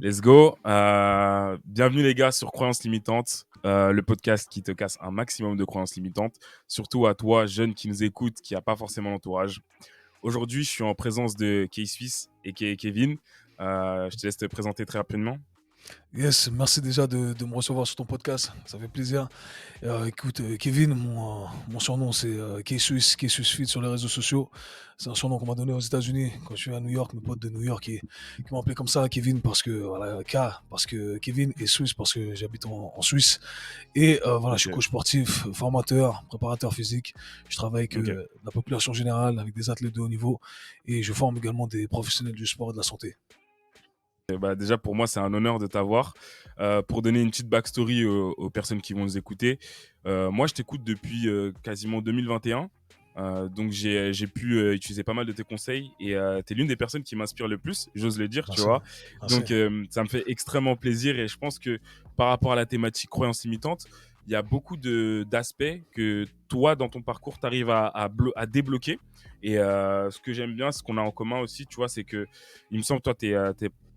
Let's go. Bienvenue les gars sur Croyances Limitantes, le podcast qui te casse un maximum de croyances limitantes, surtout à toi, jeune qui nous écoute, qui n'a pas forcément l'entourage. Aujourd'hui, je suis en présence de K-Swiss et Kevin. Je te laisse te présenter très rapidement. Yes, merci déjà de me recevoir sur ton podcast, ça fait plaisir. Écoute, Kevin, mon surnom c'est K-Swiss, K-Swiss Fit sur les réseaux sociaux. C'est un surnom qu'on m'a donné aux États-Unis quand je suis à New York, mes potes de New York qui m'ont appelé comme ça, Kevin, parce que, voilà, K, parce que Kevin et Suisse, parce que j'habite en Suisse. Et voilà, je suis Ok, coach sportif, formateur, préparateur physique. Je travaille avec ok. la population générale, avec des athlètes de haut niveau, et je forme également des professionnels du sport et de la santé. Déjà, pour moi, c'est un honneur de t'avoir. Pour donner une petite backstory aux personnes qui vont nous écouter, moi, je t'écoute depuis quasiment 2021. Donc, j'ai pu utiliser pas mal de tes conseils et tu es l'une des personnes qui m'inspire le plus, j'ose le dire, tu Merci, vois. merci. Donc, ça me fait extrêmement plaisir et je pense que par rapport à la thématique croyance limitante, il y a beaucoup d'aspects que toi, dans ton parcours, tu arrives à débloquer. Et ce que j'aime bien, ce qu'on a en commun aussi, tu vois, c'est que il me semble que toi,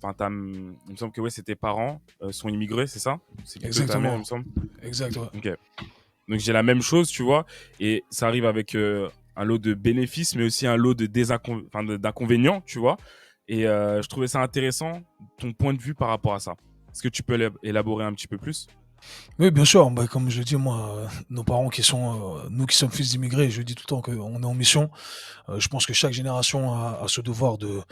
enfin, il me semble que ouais, c'est tes parents sont immigrés, c'est ça? C'est plutôt ta mère, il me Exactement, semble. exact, ouais. Ok. Donc j'ai la même chose, tu vois, et ça arrive avec un lot de bénéfices, mais aussi un lot d'inconvénients, tu vois. Et je trouvais ça intéressant, ton point de vue par rapport à ça. Est-ce que tu peux élaborer un petit peu plus? Oui, bien sûr, bah, comme je le dis, moi, nos parents nous qui sommes fils d'immigrés, je dis tout le temps qu'on est en mission. Je pense que chaque génération a ce devoir de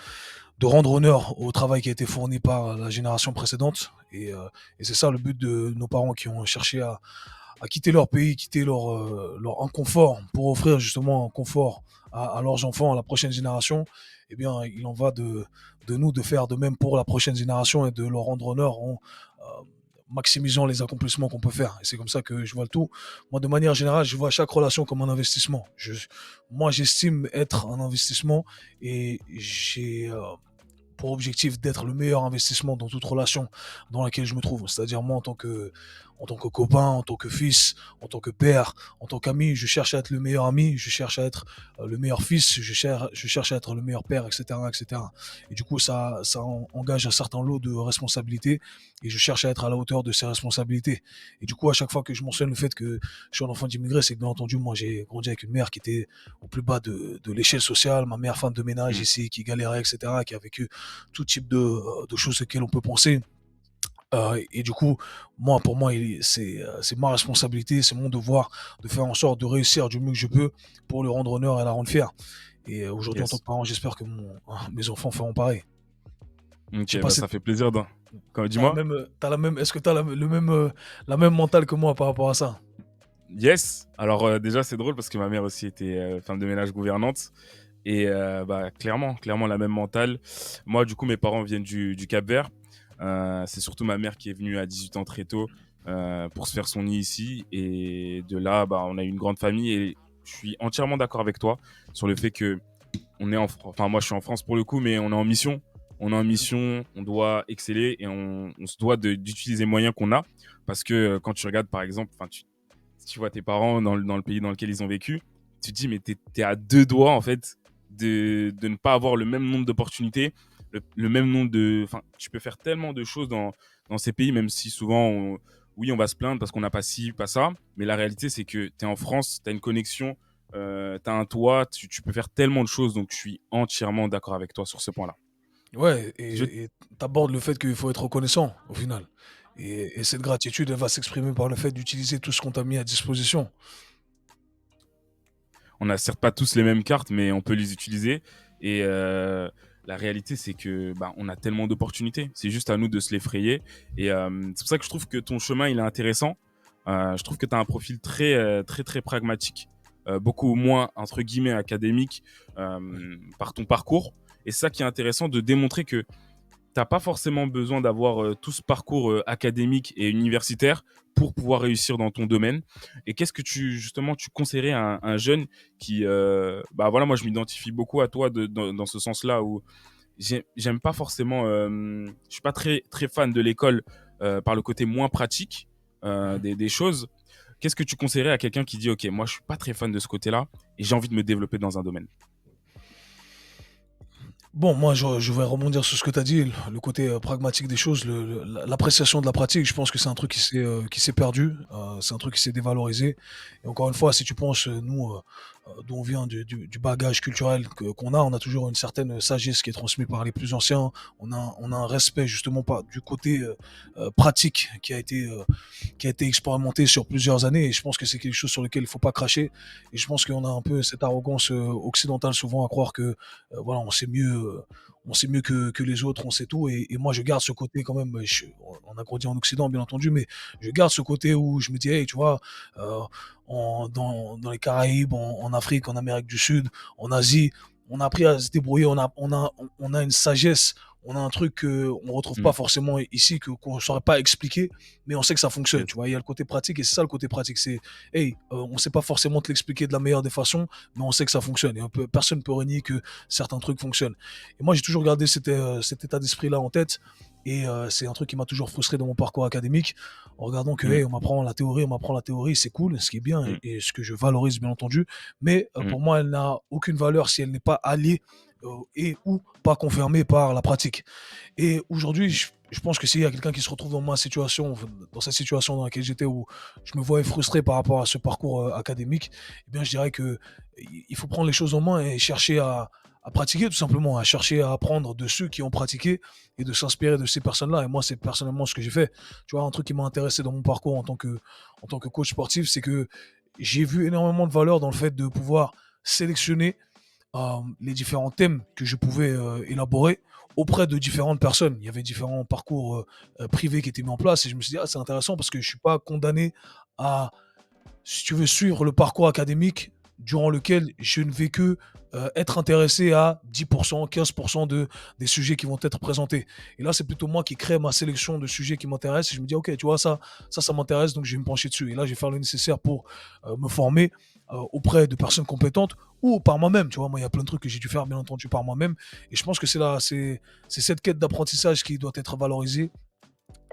rendre honneur au travail qui a été fourni par la génération précédente. Et c'est ça le but de nos parents qui ont cherché à quitter leur pays, quitter leur inconfort pour offrir justement un confort à leurs enfants, à la prochaine génération. Eh bien, il en va de nous de faire de même pour la prochaine génération et de leur rendre honneur en maximisant les accomplissements qu'on peut faire. Et c'est comme ça que je vois le tout. Moi, de manière générale, je vois chaque relation comme un investissement. Moi, j'estime être un investissement et j'ai pour objectif d'être le meilleur investissement dans toute relation dans laquelle je me trouve. C'est-à-dire moi en tant que copain, en tant que fils, en tant que père, en tant qu'ami, je cherche à être le meilleur ami, je cherche à être le meilleur fils, je cherche à être le meilleur père, etc., etc. Et cetera. Et du coup, engage un certain lot de responsabilités et je cherche à être à la hauteur de ces responsabilités. Et du coup, à chaque fois que je mentionne le fait que je suis un enfant d'immigré, c'est que bien entendu, moi, j'ai grandi avec une mère qui était au plus bas de l'échelle sociale, ma mère femme de ménage Hmm. ici, qui galérait, etc., qui a vécu tout type de choses auxquelles on peut penser. Et du coup, pour moi, c'est ma responsabilité, c'est mon devoir de faire en sorte de réussir du mieux que je peux pour lui rendre honneur et la rendre fière. Et aujourd'hui, en tant Yes. que parent, j'espère que mes enfants feront pareil. Je sais Ok, pas bah si ça fait plaisir. t'as la Dis-moi. même, est-ce que t'as la même mentale que moi par rapport à ça? Yes. Alors déjà, c'est drôle parce que ma mère aussi était femme de ménage gouvernante. Et clairement la même mentale. Moi, du coup, mes parents viennent du Cap-Vert. C'est surtout ma mère qui est venue à 18 ans très tôt pour se faire son nid ici. Et de là, on a eu une grande famille. Et je suis entièrement d'accord avec toi sur le fait que enfin, moi, je suis en France pour le coup, mais on est en mission. On est en mission, on doit exceller et on se doit d'utiliser les moyens qu'on a. Parce que quand tu regardes, par exemple, si tu vois tes parents dans le pays dans lequel ils ont vécu, tu te dis, mais t'es à deux doigts, en fait, de ne pas avoir le même nombre d'opportunités, le même nombre de. Enfin, tu peux faire tellement de choses dans ces pays, même si souvent, oui, on va se plaindre parce qu'on n'a pas ci, pas ça. Mais la réalité, c'est que tu es en France, tu as une connexion, tu as un toit, tu peux faire tellement de choses. Donc, je suis entièrement d'accord avec toi sur ce point-là. Ouais, Je... et t'abordes le fait qu'il faut être reconnaissant au final. Et cette gratitude, elle va s'exprimer par le fait d'utiliser tout ce qu'on t'a mis à disposition. On n'a certes pas tous les mêmes cartes, mais on peut les utiliser. Et la réalité, c'est que on a tellement d'opportunités. C'est juste à nous de se les frayer. Et c'est pour ça que je trouve que ton chemin, il est intéressant. Je trouve que tu as un profil très pragmatique, beaucoup moins, entre guillemets, académique par ton parcours. Et c'est ça qui est intéressant de démontrer que t'as pas forcément besoin d'avoir tout ce parcours académique et universitaire pour pouvoir réussir dans ton domaine. Et qu'est-ce que tu conseillerais à un jeune qui, voilà, moi je m'identifie beaucoup à toi dans ce sens-là où j'aime pas forcément, je suis pas très fan de l'école par le côté moins pratique Mhm. des choses. Qu'est-ce que tu conseillerais à quelqu'un qui dit, ok, moi je suis pas très fan de ce côté-là et j'ai envie de me développer dans un domaine? Bon, moi, je vais rebondir sur ce que tu as dit, le côté, pragmatique des choses, l'appréciation de la pratique, je pense que c'est un truc qui s'est perdu, c'est un truc qui s'est dévalorisé et encore une fois, si tu penses, nous, d'où on vient, du bagage culturel qu'on a, on a toujours une certaine sagesse qui est transmise par les plus anciens. On a un respect justement pas du côté, pratique qui a été expérimenté sur plusieurs années et je pense que c'est quelque chose sur lequel il faut pas cracher et je pense qu'on a un peu cette arrogance, occidentale souvent à croire que, voilà, on sait mieux que les autres, on sait tout et moi je garde ce côté quand même, on a grandi en Occident bien entendu, mais je garde ce côté où je me dis: «Hey, tu vois, heu, dans les Caraïbes, en Afrique, en Amérique du Sud, en Asie, on a appris à se débrouiller, on a une sagesse, on a un truc qu'on retrouve pas Mmh. forcément ici, qu'on ne saurait pas expliquer, mais on sait que ça fonctionne, Yes. tu vois? Il y a le côté pratique et c'est ça le côté pratique, c'est: hey, on sait pas forcément te l'expliquer de la meilleure des façons, mais on sait que ça fonctionne et personne ne peut renier que certains trucs fonctionnent. Et moi, j'ai toujours gardé cet état d'esprit-là en tête et c'est un truc qui m'a toujours frustré dans mon parcours académique en regardant que, Mmh. hey, on m'apprend la théorie, c'est cool, ce qui est bien Mmh. et ce que je valorise bien entendu, mais Mmh. pour moi, elle n'a aucune valeur si elle n'est pas alliée et ou pas confirmée par la pratique. Et aujourd'hui, je pense que s'il y a quelqu'un qui se retrouve dans ma situation, enfin, dans cette situation dans laquelle j'étais où je me voyais frustré par rapport à ce parcours académique, eh bien, je dirais que il faut prendre les choses en main et chercher à pratiquer tout simplement, à chercher à apprendre de ceux qui ont pratiqué et de s'inspirer de ces personnes-là. Et moi, c'est personnellement ce que j'ai fait. Tu vois, un truc qui m'a intéressé dans mon parcours en tant que coach sportif, c'est que j'ai vu énormément de valeur dans le fait de pouvoir sélectionner les différents thèmes que je pouvais élaborer auprès de différentes personnes. Il y avait différents parcours privés qui étaient mis en place et je me suis dit, ah, c'est intéressant parce que je ne suis pas condamné à, si tu veux, suivre le parcours académique durant lequel je ne vais que être intéressé à 10%, 15% des sujets qui vont être présentés. Et là, c'est plutôt moi qui crée ma sélection de sujets qui m'intéressent et je me dis, ok, tu vois, ça m'intéresse, donc je vais me pencher dessus. Et là, je vais faire le nécessaire pour me former auprès de personnes compétentes ou par moi-même. Tu vois, moi, il y a plein de trucs que j'ai dû faire, bien entendu, par moi-même. Et je pense que c'est cette quête d'apprentissage qui doit être valorisée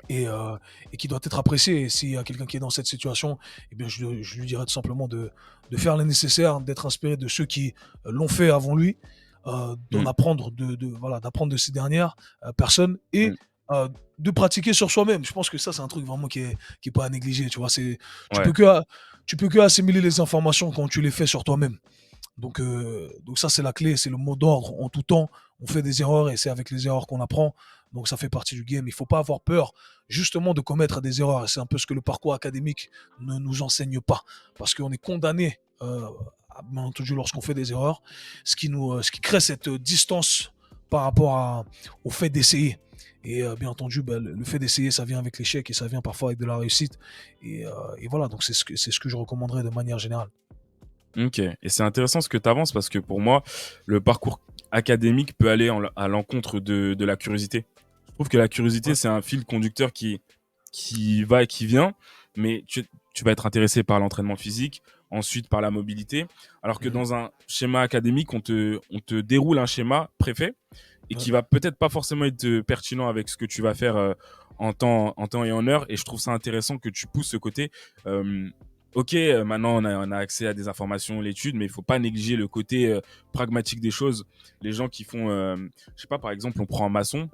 et qui doit être apprécié. Et s'il y a quelqu'un qui est dans cette situation, eh bien, je lui dirais tout simplement de faire le nécessaire, d'être inspiré de ceux qui l'ont fait avant lui, d'en Mmh. apprendre, voilà, d'apprendre de ces dernières personnes et Mmh. euh, de pratiquer sur soi-même. Je pense que ça, c'est un truc vraiment qui est pas à négliger. Tu vois, tu peux Ouais. que, tu peux que assimiler les informations quand tu les fais sur toi-même. Donc ça, c'est la clé, c'est le mot d'ordre en tout temps. On fait des erreurs et c'est avec les erreurs qu'on apprend. Donc ça fait partie du game. Il ne faut pas avoir peur justement de commettre des erreurs. Et c'est un peu ce que le parcours académique ne nous enseigne pas. Parce qu'on est condamné, bien entendu, lorsqu'on fait des erreurs, ce qui crée cette distance par rapport au fait d'essayer. Et bien entendu, ben, le fait d'essayer, ça vient avec l'échec et ça vient parfois avec de la réussite. Et voilà, donc c'est ce que je recommanderais de manière générale. OK, et c'est intéressant ce que tu avances parce que pour moi, le parcours académique peut aller à l'encontre de la curiosité. Je trouve que la curiosité, Ouais. c'est un fil conducteur qui va et qui vient, mais tu vas être intéressé par l'entraînement physique, ensuite par la mobilité, alors que Mhm. dans un schéma académique, on te déroule un schéma préfet et Ouais. qui va peut-être pas forcément être pertinent avec ce que tu vas faire en temps et en heure. Et je trouve ça intéressant que tu pousses ce côté. Ok, maintenant on a accès à des informations, l'étude, mais il faut pas négliger le côté pragmatique des choses. Les gens qui font, je sais pas, par exemple, on prend un maçon.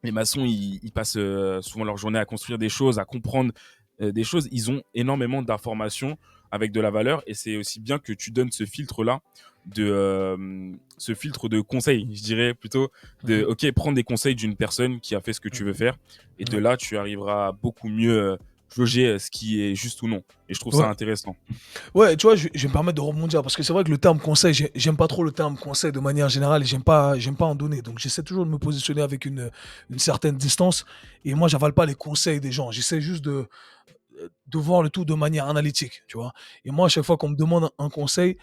Les maçons, ils passent souvent leur journée à construire des choses, à comprendre des choses. Ils ont énormément d'informations avec de la valeur et c'est aussi bien que tu donnes ce filtre de conseils, je dirais plutôt de, Mhm. ok, prendre des conseils d'une personne qui a fait ce que tu veux faire et de Ouais. là, tu arriveras à beaucoup mieux jauger ce qui est juste ou non. Et je trouve ça Ouais. intéressant. Ouais, tu vois, je vais me permettre de rebondir parce que c'est vrai que le terme conseil, j'aime pas trop le terme conseil de manière générale et j'aime pas en donner. Donc j'essaie toujours de me positionner avec une certaine distance et moi j'avale pas les conseils des gens. J'essaie juste de voir le tout de manière analytique, tu vois. Et moi, à chaque fois qu'on me demande un conseil,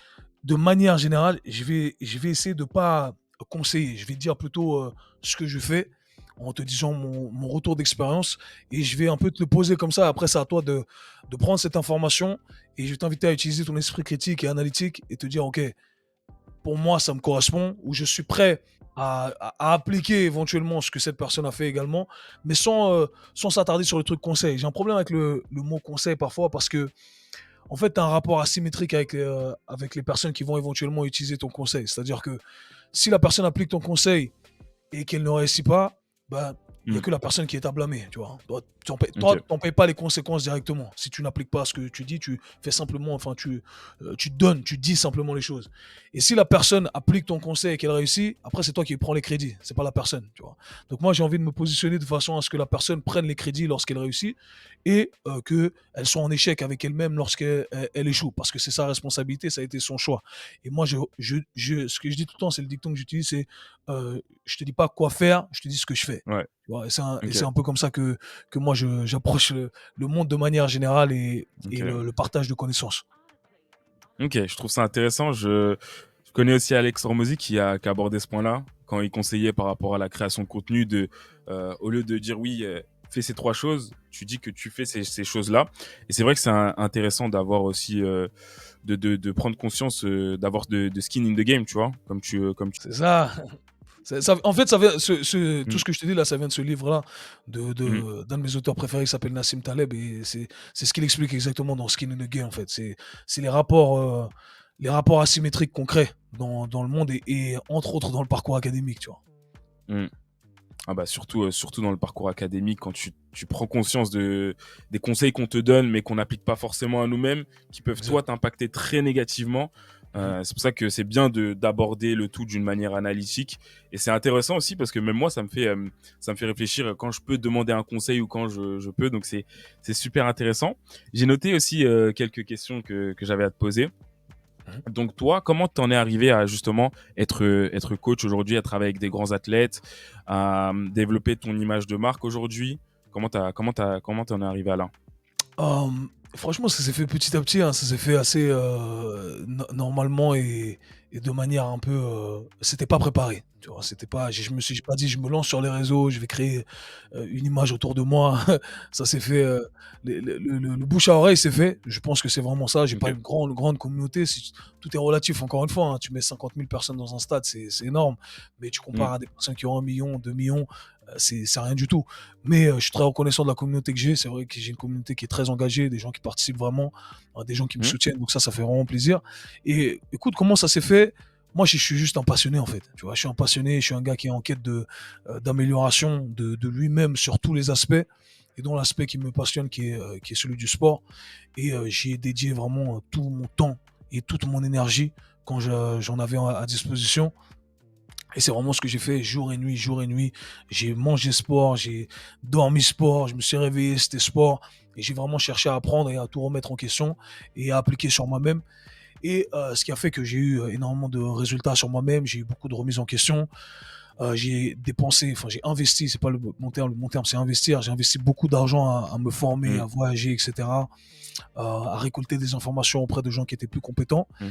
de manière générale, je vais essayer de pas conseiller. Je vais dire plutôt ce que je fais en te disant mon retour d'expérience et je vais un peu te le poser comme ça. Après, c'est à toi de prendre cette information et je vais t'inviter à utiliser ton esprit critique et analytique et te dire, OK, pour moi, ça me correspond, ou je suis prêt à appliquer éventuellement ce que cette personne a fait également, mais sans s'attarder sur le truc conseil. J'ai un problème avec le mot conseil parfois parce que en fait, tu as un rapport asymétrique avec les personnes qui vont éventuellement utiliser ton conseil. C'est-à-dire que si la personne applique ton conseil et qu'elle ne réussit pas, bah, il n'y a Mmh. que la personne qui est à blâmer, tu vois. Toi, OK. tu n'en payes pas les conséquences directement. Si tu n'appliques pas ce que tu dis, tu fais simplement, enfin, tu donnes, tu dis simplement les choses. Et si la personne applique ton conseil et qu'elle réussit, après, c'est toi qui prends les crédits, c'est pas la personne, tu vois. Donc moi, j'ai envie de me positionner de façon à ce que la personne prenne les crédits lorsqu'elle réussit et qu'elle soit en échec avec elle-même lorsqu'elle échoue, parce que c'est sa responsabilité, ça a été son choix. Et moi, ce que je dis tout le temps, c'est le dicton que j'utilise, c'est je te dis pas quoi faire, je te dis ce que je fais. Ouais. Tu vois? Et OK. c'est un peu comme ça que moi j'approche le monde de manière générale et OK. le partage de connaissances. OK, je trouve ça intéressant. Je connais aussi Alex Hormozy qui a abordé ce point-là, quand il conseillait par rapport à la création de contenu au lieu de dire: «Oui, fais ces 3 choses», tu dis que tu fais ces choses-là et c'est vrai que c'est intéressant d'avoir aussi, de prendre conscience, d'avoir de skin in the game, tu vois? Comme tu C'est ça. En fait, ça vient, tout mmh, ce que je te dis là, ça vient de ce livre-là, mmh, d'un de mes auteurs préférés qui s'appelle Nassim Taleb. Et c'est ce qu'il explique exactement dans Skin in the Game, en fait. C'est les rapports asymétriques qu'on crée dans le monde et entre autres dans le parcours académique, tu vois. mmh. Ah bah surtout dans le parcours académique, quand tu prends conscience des conseils qu'on te donne, mais qu'on n'applique pas forcément à nous-mêmes, qui peuvent toi Exact. t'impacter très négativement. Mhm. C'est pour ça que c'est bien d'aborder le tout d'une manière analytique. Et c'est intéressant aussi parce que même moi, ça me fait réfléchir quand je peux demander un conseil ou quand je peux. Donc c'est super intéressant. J'ai noté aussi quelques questions que j'avais à te poser. Mhm. Donc toi, comment t'en es arrivé à justement être coach aujourd'hui, à travailler avec des grands athlètes, à développer ton image de marque aujourd'hui? Comment t'en es arrivé à là? Franchement, ça s'est fait petit à petit, hein. Ça s'est fait assez normalement et de manière un peu. C'était pas préparé. Tu vois, c'était pas. Je me suis pas dit, je me lance sur les réseaux, je vais créer une image autour de moi. Ça s'est fait. Le bouche à oreille s'est fait. Je pense que c'est vraiment ça. J'ai pas OK. une grande communauté. Tout est relatif, encore une fois, hein. Tu mets 50 000 personnes dans un stade, c'est énorme. Mais tu Mmh. compares à des personnes qui ont 1 million, 2 millions, c'est rien du tout. Mais je suis très reconnaissant de la communauté que j'ai. C'est vrai que j'ai une communauté qui est très engagée, des gens qui participent vraiment, des gens qui me Mmh. soutiennent. Donc ça fait vraiment plaisir. Et écoute, comment ça s'est fait? Moi, je suis juste un passionné, en fait. Tu vois, je suis un passionné, je suis un gars qui est en quête d'amélioration de lui-même sur tous les aspects. Et dont l'aspect qui me passionne, qui est celui du sport. Et j'y ai dédié vraiment tout mon temps et toute mon énergie quand j'en avais à disposition. Et c'est vraiment ce que j'ai fait jour et nuit, jour et nuit. J'ai mangé sport, j'ai dormi sport, je me suis réveillé, c'était sport. Et j'ai vraiment cherché à apprendre et à tout remettre en question et à appliquer sur moi-même. Et ce qui a fait que j'ai eu énormément de résultats sur moi-même, j'ai eu beaucoup de remises en question. J'ai dépensé, enfin j'ai investi, c'est pas le bon terme c'est investir. J'ai investi beaucoup d'argent à me former, Mmh. à voyager, etc. À récolter des informations auprès de gens qui étaient plus compétents. Mmh.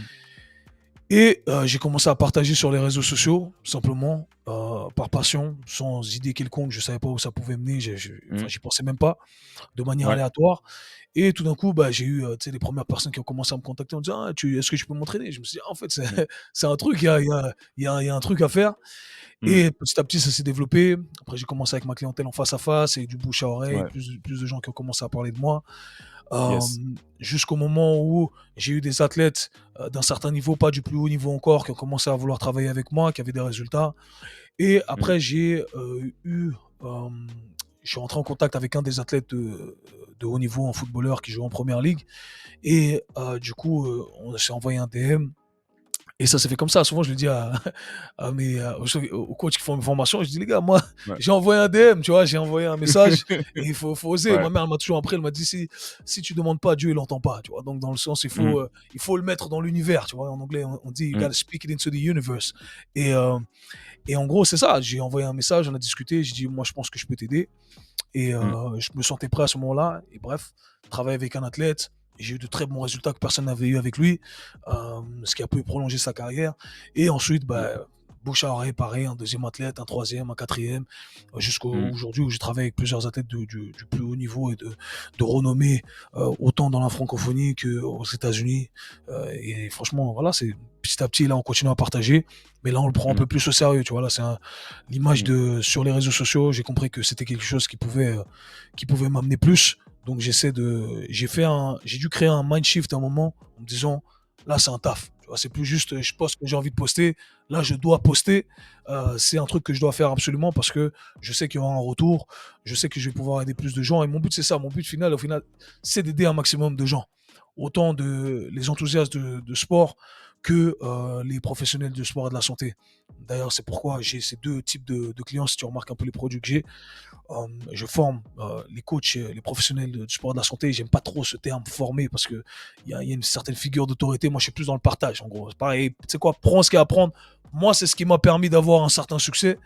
Et j'ai commencé à partager sur les réseaux sociaux, simplement, par passion, sans idée quelconque. Je savais pas où ça pouvait mener, enfin, Mmh. j'y pensais même pas, de manière Ouais. aléatoire. Et tout d'un coup, bah, j'ai eu, tu sais, les premières personnes qui ont commencé à me contacter en disant: «Ah, est-ce que tu peux m'entraîner?» Je me suis dit: «Ah, en fait, c'est Mmh. c'est un truc, il y a un truc à faire». Mmh. Et petit à petit, ça s'est développé. Après, j'ai commencé avec ma clientèle en face à face et du bouche à oreille, Ouais. plus de gens qui ont commencé à parler de moi. Yes. Jusqu'au moment où j'ai eu des athlètes, d'un certain niveau, pas du plus haut niveau encore, qui ont commencé à vouloir travailler avec moi, qui avaient des résultats. Et Mmh. après hem, je suis rentré en contact avec un des athlètes de haut niveau, un footballeur qui joue en première ligue. Et du coup, on s'est envoyé un DM et ça s'est fait comme ça. Souvent, je le dis aux coachs qui font mes formations, je dis: «Les gars, moi, Ouais. j'ai envoyé un DM, tu vois? J'ai envoyé un message et faut oser». Ouais. Ma mère, elle m'a toujours appris, elle m'a dit: Si tu demandes pas, Dieu, il entend pas», tu vois? Donc dans le sens, Mmh. il faut le mettre dans l'univers, tu vois? En anglais, on dit: «You Mmh. gotta speak it into the universe». Et et en gros, c'est ça. J'ai envoyé un message, on a discuté, j'ai dit: «Moi, je pense que je peux t'aider». Et Mmh. je me sentais prêt à ce moment-là. Et bref, travailler avec un athlète, j'ai eu de très bons résultats que personne n'avait eu avec lui, ce qui a pu prolonger sa carrière. Et ensuite, Mmh. bah, bouche à oreille, pareil, un deuxième athlète, un troisième, un quatrième, jusqu'à Mmh. aujourd'hui où je travaille avec plusieurs athlètes du plus haut niveau et de renommée, autant dans la francophonie qu'aux États-Unis. Et franchement, voilà, c'est petit à petit, là, on continue à partager, mais là, on le prend un Mmh. peu plus au sérieux, tu vois. Là, l'image Mmh. sur les réseaux sociaux, j'ai compris que c'était quelque chose qui pouvait m'amener plus. Donc j'ai dû créer un mind shift à un moment en me disant, là c'est un taf. Tu vois, c'est plus juste je poste que j'ai envie de poster. Là je dois poster. C'est un truc que je dois faire absolument parce que je sais qu'il y aura un retour. Je sais que je vais pouvoir aider plus de gens. Et mon but c'est ça. Mon but final, au final, c'est d'aider un maximum de gens. Autant les enthousiastes de sport que les professionnels du sport et de la santé. D'ailleurs, c'est pourquoi j'ai ces deux types de clients. Si tu remarques un peu les produits que j'ai, je forme les coachs, les professionnels du sport et de la santé. J'aime pas trop ce terme formé parce que il y a une certaine figure d'autorité. Moi, je suis plus dans le partage. En gros, c'est pareil. Tu sais quoi, prends ce qu'il y a à prendre. Moi, c'est ce qui m'a permis d'avoir un certain succès.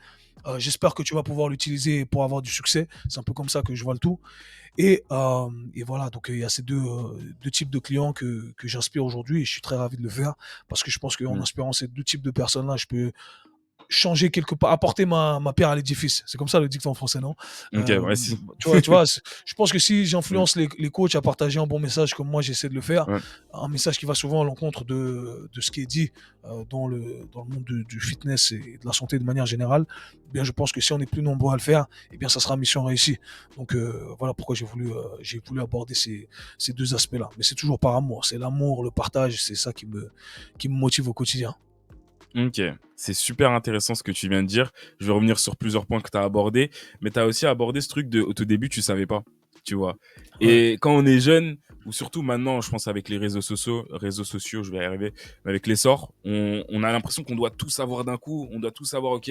J'espère que tu vas pouvoir l'utiliser pour avoir du succès. C'est un peu comme ça que je vois le tout. Et voilà, donc il y a ces deux types de clients que j'inspire aujourd'hui et je suis très ravi de le faire parce que je pense qu'en Mm. inspirant ces deux types de personnes-là, je peux changer quelque part, apporter ma pierre à l'édifice. C'est comme ça le dicton en français, non? Ok, Euh, ouais, si. tu vois, je pense que si Mm. j'influence les coachs à partager un bon message comme moi j'essaie de le faire, Ouais. un message qui va souvent à l'encontre de ce qui est dit dans le monde du fitness et de la santé de manière générale, eh bien je pense que si on est plus nombreux à le faire, eh bien ça sera mission réussie. Donc voilà pourquoi j'ai voulu aborder ces deux aspects-là. Mais c'est toujours par amour. C'est l'amour, le partage, c'est ça qui me motive au quotidien. Ok, c'est super intéressant ce que tu viens de dire. Je vais revenir sur plusieurs points que tu as abordés, mais tu as aussi abordé ce truc de, au tout début, tu savais pas, tu vois. Ouais. Et quand on est jeune, ou surtout maintenant, je pense avec les réseaux sociaux, je vais y arriver, mais avec l'essor, on a l'impression qu'on doit tout savoir d'un coup, on doit tout savoir, ok,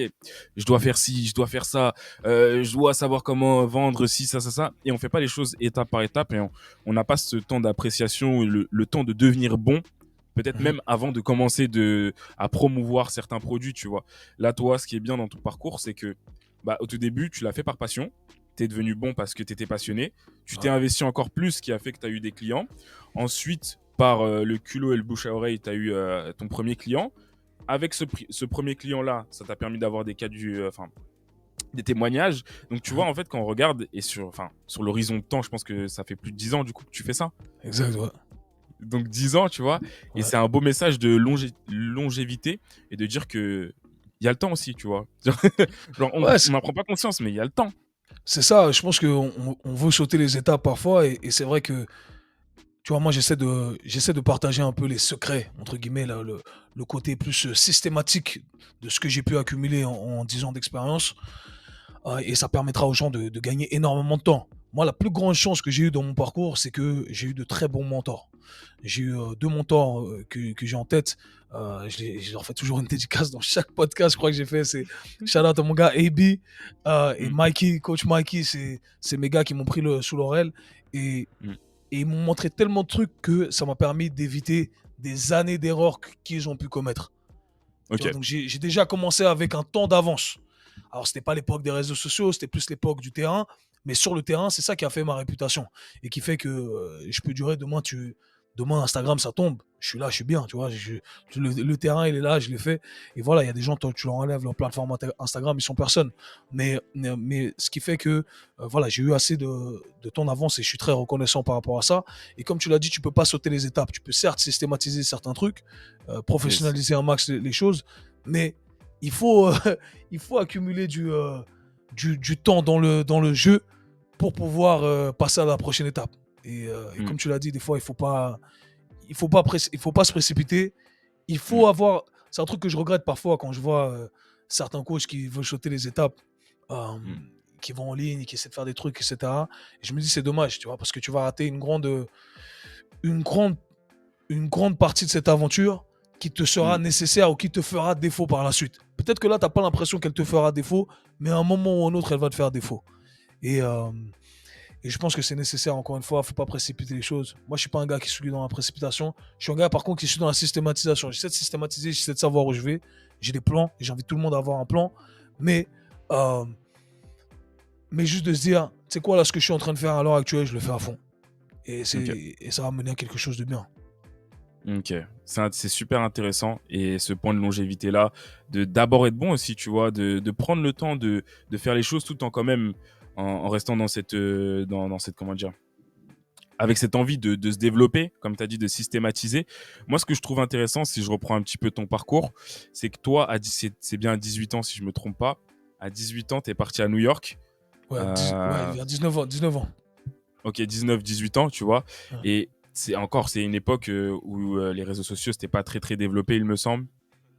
je dois faire ci, je dois faire ça, je dois savoir comment vendre ci, ça, et on fait pas les choses étape par étape, et on n'a pas ce temps d'appréciation, le temps de devenir bon, peut-être Mhm. même avant de commencer à promouvoir certains produits, tu vois. Là, toi, ce qui est bien dans ton parcours, c'est que bah, au tout début, tu l'as fait par passion. Tu es devenu bon parce que tu étais passionné. Tu t'es Ouais. investi encore plus, ce qui a fait que tu as eu des clients. Ensuite, par le culot et le bouche à oreille, tu as eu ton premier client. Avec ce premier client-là, ça t'a permis d'avoir des témoignages. Donc, tu vois, Mhm. en fait, quand on regarde, et sur l'horizon de temps, je pense que ça fait plus de 10 ans, du coup, que tu fais ça. Exact, ouais. Donc 10 ans, tu vois. Et Ouais. c'est un beau message de longévité et de dire que il y a le temps aussi, tu vois. Genre, on Ouais, n'en prend pas conscience, mais il y a le temps. c'est ça. Je pense qu'on veut sauter les étapes parfois et c'est vrai que, tu vois, moi, j'essaie de partager un peu les secrets, entre guillemets, là, le côté plus systématique de ce que j'ai pu accumuler en 10 ans d'expérience. Et ça permettra aux gens de gagner énormément de temps. Moi, la plus grande chance que j'ai eue dans mon parcours, c'est que j'ai eu de très bons mentors. J'ai eu deux mentors que j'ai en tête. Je leur fais toujours une dédicace dans chaque podcast, je crois que j'ai fait. C'est shout out à mon gars AB et Mm, Mikey, coach Mikey. C'est mes gars qui m'ont pris sous leur aile et, mm. et ils m'ont montré tellement de trucs que ça m'a permis d'éviter des années d'erreurs qu'ils ont pu commettre. Tu vois, Ok. donc j'ai déjà commencé avec un temps d'avance. Alors, c'était pas l'époque des réseaux sociaux, c'était plus l'époque du terrain. Mais sur le terrain, c'est ça qui a fait ma réputation. Et qui fait que je peux durer demain, Instagram, ça tombe. Je suis là, je suis bien, tu vois. Le terrain, il est là, je l'ai fait. Et voilà, il y a des gens, tu leur enlèves leur plateforme Instagram, ils sont personne. Mais ce qui fait que, voilà, j'ai eu assez de temps d'avance et je suis très reconnaissant par rapport à ça. Et comme tu l'as dit, tu peux pas sauter les étapes. Tu peux certes systématiser certains trucs, Yes. professionnaliser un max les choses, mais il faut, il faut accumuler du temps dans le jeu pour pouvoir passer à la prochaine étape. Et Mm, comme tu l'as dit, des fois, il faut pas se précipiter. Il mm, faut avoir. C'est un truc que je regrette parfois quand je vois certains coachs qui veulent sauter les étapes, euh, mm. qui vont en ligne, qui essaient de faire des trucs, etc. Et je me dis, c'est dommage, tu vois, parce que tu vas rater une grande, une grande partie de cette aventure qui te sera Mm. nécessaire ou qui te fera défaut par la suite. Peut-être que là, tu n'as pas l'impression qu'elle te fera défaut, mais à un moment ou à un autre, elle va te faire défaut. Et, euh, et je pense que c'est nécessaire, encore une fois, il ne faut pas précipiter les choses. Moi, je ne suis pas un gars qui suis dans la précipitation. Je suis un gars, par contre, qui suis dans la systématisation. J'essaie de systématiser, j'essaie de savoir où je vais. J'ai des plans et j'invite tout le monde à avoir un plan. Mais, euh, mais juste de se dire, tu sais quoi, là, ce que je suis en train de faire à l'heure actuelle, je le fais à fond. Ok. Et ça va mener à quelque chose de bien. Ok. C'est super intéressant. Et ce point de longévité-là, d'abord être bon aussi, tu vois, de prendre le temps de faire les choses tout en quand même, en restant dans dans cette, comment dire, avec cette envie de se développer, comme tu as dit, de systématiser. Moi, ce que je trouve intéressant, si je reprends un petit peu ton parcours, c'est que toi, c'est bien à 18 ans, si je me trompe pas. À 18 ans, tu es parti à New York. Ouais, ouais, Euh, vers 19 ans. 19 ans. OK, 19-18 ans, tu vois? Mmh. Et c'est une époque, où, les réseaux sociaux, c'était pas très, très développé, il me semble,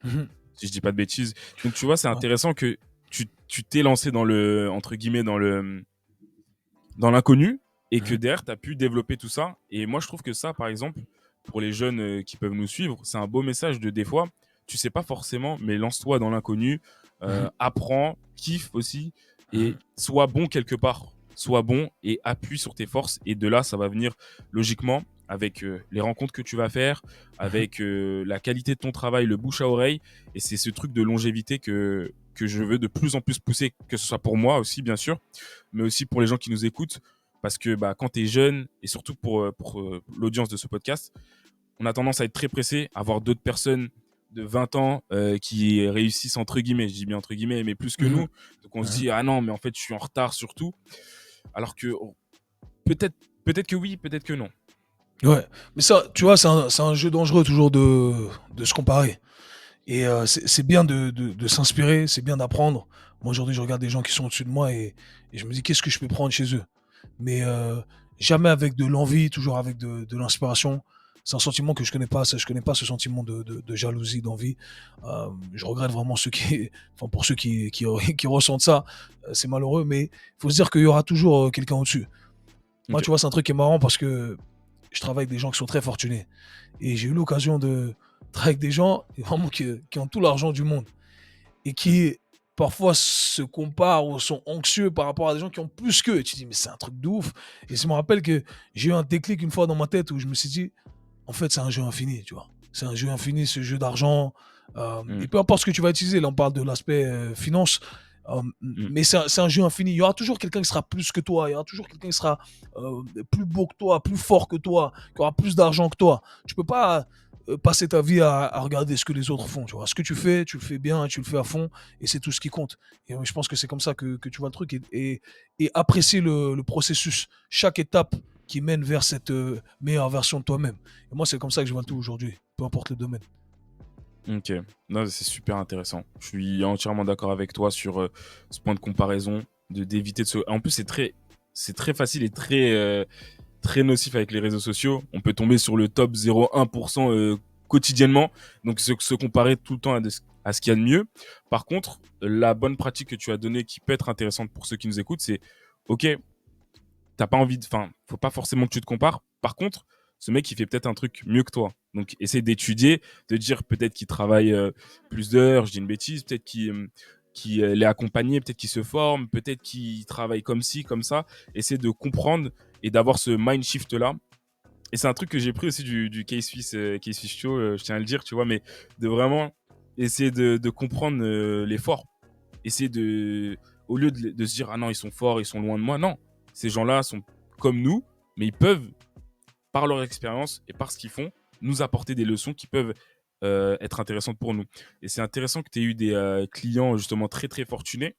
Mmh. si je dis pas de bêtises. Donc tu vois, c'est Ouais. intéressant que tu t'es lancé dans le entre guillemets, dans l'inconnu et que Mmh. derrière, tu as pu développer tout ça. Et moi, je trouve que ça, par exemple, pour les jeunes qui peuvent nous suivre, c'est un beau message de des fois, tu sais pas forcément, mais lance-toi dans l'inconnu, Mmh. apprends, kiffe aussi et Mmh. sois bon quelque part. Sois bon et appuie sur tes forces. Et de là, ça va venir logiquement avec les rencontres que tu vas faire, Mmh. avec la qualité de ton travail, le bouche à oreille. Et c'est ce truc de longévité que je veux de plus en plus pousser, que ce soit pour moi aussi, bien sûr, mais aussi pour les gens qui nous écoutent. Parce que bah, quand tu es jeune, et surtout pour l'audience de ce podcast, on a tendance à être très pressé, à voir d'autres personnes de 20 ans qui réussissent entre guillemets, je dis bien entre guillemets, mais plus que Mmh. nous. Donc on se Mmh. dit, ah non, mais en fait, je suis en retard surtout. Alors que peut-être peut-être que oui, peut-être que non. Ouais, mais ça, tu vois, c'est un jeu dangereux toujours de se comparer. Et c'est bien de s'inspirer, c'est bien d'apprendre. Moi, aujourd'hui, je regarde des gens qui sont au-dessus de moi et je me dis: «Qu'est-ce que je peux prendre chez eux?» Mais jamais avec de l'envie, toujours avec de l'inspiration. C'est un sentiment que je connais pas, ça, je connais pas ce sentiment de jalousie, d'envie. Je regrette vraiment ceux qui enfin, pour ceux qui ressentent ça, c'est malheureux, mais il faut se dire qu'il y aura toujours, quelqu'un au-dessus. Moi, Ok. tu vois, c'est un truc qui est marrant parce que je travaille avec des gens qui sont très fortunés et j'ai eu l'occasion de travailler avec des gens vraiment qui ont tout l'argent du monde et qui parfois se comparent ou sont anxieux par rapport à des gens qui ont plus qu'eux. Et tu te dis, mais c'est un truc de ouf. Et je me rappelle que j'ai eu un déclic une fois dans ma tête où je me suis dit, en fait, c'est un jeu infini, tu vois. C'est un jeu infini, ce jeu d'argent. Mm, Et peu importe ce que tu vas utiliser, là, on parle de l'aspect finance. mm, Mais c'est un jeu infini. Il y aura toujours quelqu'un qui sera plus que toi. Il y aura toujours quelqu'un qui sera plus beau que toi, plus fort que toi, qui aura plus d'argent que toi. Tu peux pas passer ta vie à regarder ce que les autres font. Tu vois. Ce que tu le fais bien, tu le fais à fond, et c'est tout ce qui compte. Et je pense que c'est comme ça que tu vois le truc. Et apprécier le processus, chaque étape qui mène vers cette meilleure version de toi-même. Et moi, c'est comme ça que je vois le tout aujourd'hui, peu importe le domaine. ok. Non, c'est super intéressant. Je suis entièrement d'accord avec toi sur ce point de comparaison, d'éviter de se. En plus, c'est très facile et très nocif avec les réseaux sociaux. On peut tomber sur le top 0,1% quotidiennement. Donc, se comparer tout le temps à ce qu'il y a de mieux. Par contre, la bonne pratique que tu as donnée qui peut être intéressante pour ceux qui nous écoutent, c'est OK, t'as pas envie de. Enfin, faut pas forcément que tu te compares. Par contre, ce mec, il fait peut-être un truc mieux que toi. Donc, essaie d'étudier, de dire peut-être qu'il travaille plus d'heures, je dis une bêtise, peut-être qu'il l'est accompagné, peut-être qu'il se forme, peut-être qu'il travaille comme ci, comme ça. Essaie de comprendre et d'avoir ce mind shift là. Et c'est un truc que j'ai pris aussi du Case Fish Show, je tiens à le dire, tu vois, mais de vraiment essayer de comprendre l'effort. Essayer de, au lieu de se dire, ah non, ils sont forts, ils sont loin de moi. Non, ces gens-là sont comme nous, mais ils peuvent, par leur expérience et par ce qu'ils font, nous apporter des leçons qui peuvent être intéressantes pour nous. Et c'est intéressant que tu aies eu des clients justement très très fortunés,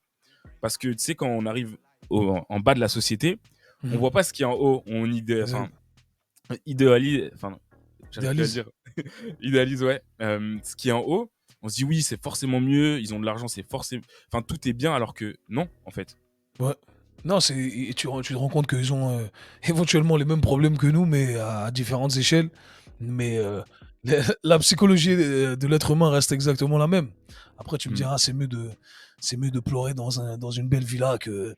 parce que tu sais, quand on arrive en bas de la société, on Mhm. voit pas ce qui est en haut. Enfin, Exact. idéalise, enfin, j'arrive plus à le Idéalise. dire, idéalise, ouais, ce qui est en haut, on se dit oui, c'est forcément mieux, ils ont de l'argent, c'est forcément, enfin, tout est bien, alors que non, en fait. Ouais. Non, et tu te rends compte qu'ils ont éventuellement les mêmes problèmes que nous, mais à différentes échelles. Mais la psychologie de l'être humain reste exactement la même. Après, tu me Mm. diras, c'est mieux de pleurer dans une belle villa que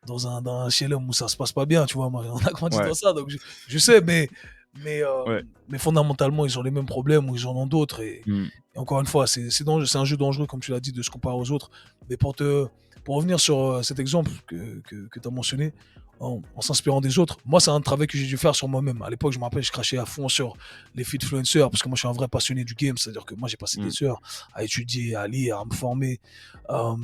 dans un HLM où ça se passe pas bien, tu vois. Moi, on a grandi Ouais, dans ça, donc je sais, mais, ouais. mais fondamentalement, ils ont les mêmes problèmes ou ils en ont d'autres. Mm. Et encore une fois, c'est un jeu dangereux, comme tu l'as dit, de se comparer aux autres. Mais pour revenir sur cet exemple que tu as mentionné, en s'inspirant des autres, moi, c'est un travail que j'ai dû faire sur moi-même. À l'époque, je me rappelle, je crachais à fond sur les influenceurs parce que moi, je suis un vrai passionné du game. C'est-à-dire que moi, j'ai passé Mm. des heures à étudier, à lire, à me former. Euh,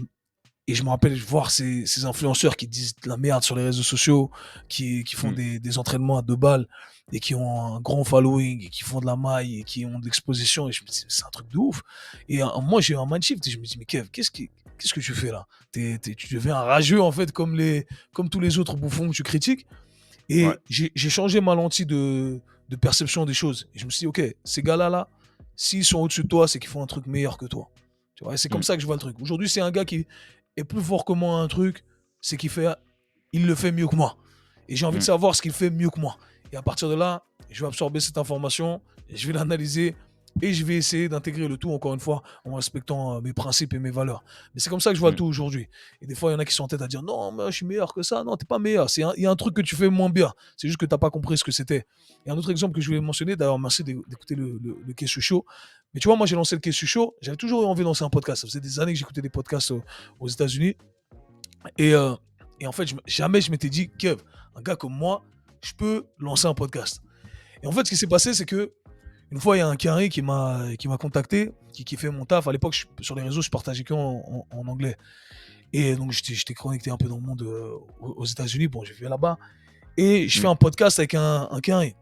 et je me rappelle voir ces influenceurs qui disent de la merde sur les réseaux sociaux, qui font Mm. des entraînements à 2 balles et qui ont un grand following et qui font de la maille et qui ont de l'exposition. Et je me dis, c'est un truc de ouf. Et moi, j'ai eu un mind shift et je me dis, mais Kev, qu'est-ce que tu fais là? Tu deviens un rageux, en fait, comme tous les autres bouffons que tu critiques. Ouais. Et j'ai changé ma lentille de perception des choses. Et je me suis dit, ok, ces gars-là, là, s'ils sont au-dessus de toi, c'est qu'ils font un truc meilleur que toi. Tu vois, et c'est comme Mm. ça que je vois le truc. Aujourd'hui, c'est un gars qui est plus fort que moi à un truc, c'est qu'il fait, il le fait mieux que moi. Et j'ai envie de Mm. savoir ce qu'il fait mieux que moi. Et à partir de là, je vais absorber cette information, je vais l'analyser et je vais essayer d'intégrer le tout, encore une fois, en respectant mes principes et mes valeurs. Mais c'est comme ça que je vois le Mm. tout aujourd'hui. Et des fois, il y en a qui sont en tête à dire non, mais je suis meilleur que ça. Non, t'es pas meilleur. Il y a un truc que tu fais moins bien. C'est juste que t'as pas compris ce que c'était. Et un autre exemple que je voulais mentionner, d'ailleurs, merci d'écouter le Kessu Show. Mais tu vois, moi, j'ai lancé le Kessu Show. J'avais toujours eu envie de lancer un podcast. Ça faisait des années que j'écoutais des podcasts aux États-Unis. Et, euh, et en fait, jamais je m'étais dit, Kev, un gars comme moi, je peux lancer un podcast. Et en fait, ce qui s'est passé, c'est que une fois, il y a un carré qui m'a contacté, qui fait mon taf. À l'époque, sur les réseaux, je partageais en anglais. Et donc, j'étais connecté un peu dans le monde aux États-Unis. Bon, j'ai fait là-bas. Et je fais Mm. un podcast avec un carré.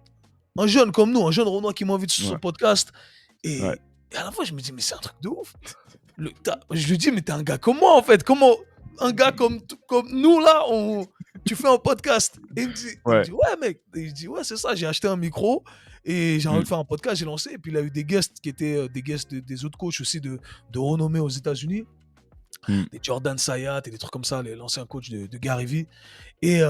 Un jeune comme nous, un jeune Renoir qui m'invite sur son Ouais. podcast. Ouais. Et à la fois, je me dis, mais c'est un truc de ouf. Je lui dis, mais t'es un gars comme moi, en fait. Comment un gars comme nous, là, tu fais un podcast? Et il me dit, Ouais. ouais, mec. Et je dis, ouais, c'est ça. J'ai acheté un micro et j'ai envie Mm. de faire un podcast. J'ai lancé. Et puis, il a eu des guests qui étaient des guests des autres coachs aussi de renommée aux États-Unis. Mm. Des Jordan Sayat et des trucs comme ça, l'ancien coach de Gary Vee. Et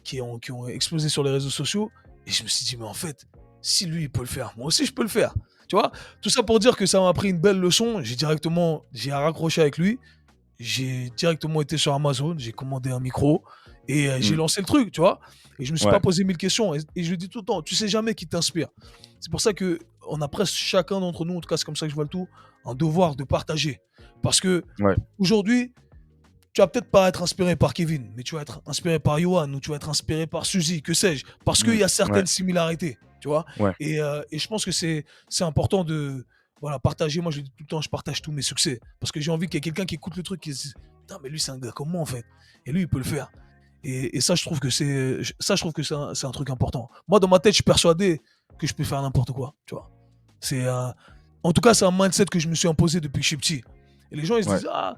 qui ont explosé sur les réseaux sociaux. Et je me suis dit, mais en fait, si lui, il peut le faire, moi aussi, je peux le faire. Tu vois, tout ça pour dire que ça m'a pris une belle leçon. J'ai raccroché avec lui. J'ai directement été sur Amazon, j'ai commandé un micro et j'ai Mm. lancé le truc, tu vois. Et je me suis Ouais. pas posé 1000 questions. Et je le dis tout le temps, tu sais jamais qui t'inspire. C'est pour ça que on a presque chacun d'entre nous, en tout cas c'est comme ça que je vois le tout, un devoir de partager. Parce que Ouais. aujourd'hui, tu vas peut-être pas être inspiré par Kevin, mais tu vas être inspiré par Johan ou tu vas être inspiré par Suzy, que sais-je, parce qu'il Mm. y a Ouais. certaines similarités, tu vois. Ouais. Et je pense que c'est important de partager. Moi, je le dis tout le temps, je partage tous mes succès parce que j'ai envie qu'il y ait quelqu'un qui écoute le truc et se dise, putain, mais lui, c'est un gars comme moi en fait, et lui, il peut le faire. Et ça, je trouve que c'est un truc important. Moi, dans ma tête, je suis persuadé que je peux faire n'importe quoi, tu vois. En tout cas, c'est un mindset que je me suis imposé depuis que je suis petit. Et les gens, ils se Ouais. disent, ah,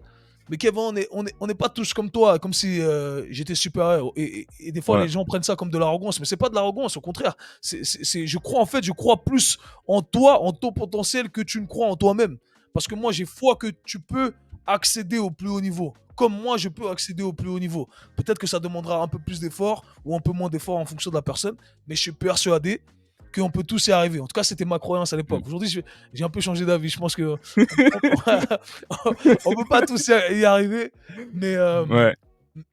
mais Kevin, on est pas tous comme toi, comme si j'étais supérieur. Et des fois, Ouais. les gens prennent ça comme de l'arrogance, mais c'est pas de l'arrogance, au contraire. Je crois plus en toi, en ton potentiel, que tu ne crois en toi-même. Parce que moi, j'ai foi que tu peux accéder au plus haut niveau. Comme moi, je peux accéder au plus haut niveau. Peut-être que ça demandera un peu plus d'efforts ou un peu moins d'efforts en fonction de la personne, mais je suis persuadé qu'on peut tous y arriver. En tout cas, c'était ma croyance à l'époque. Mm. Aujourd'hui, j'ai un peu changé d'avis. Je pense que on peut pas tous y arriver, mais, Ouais.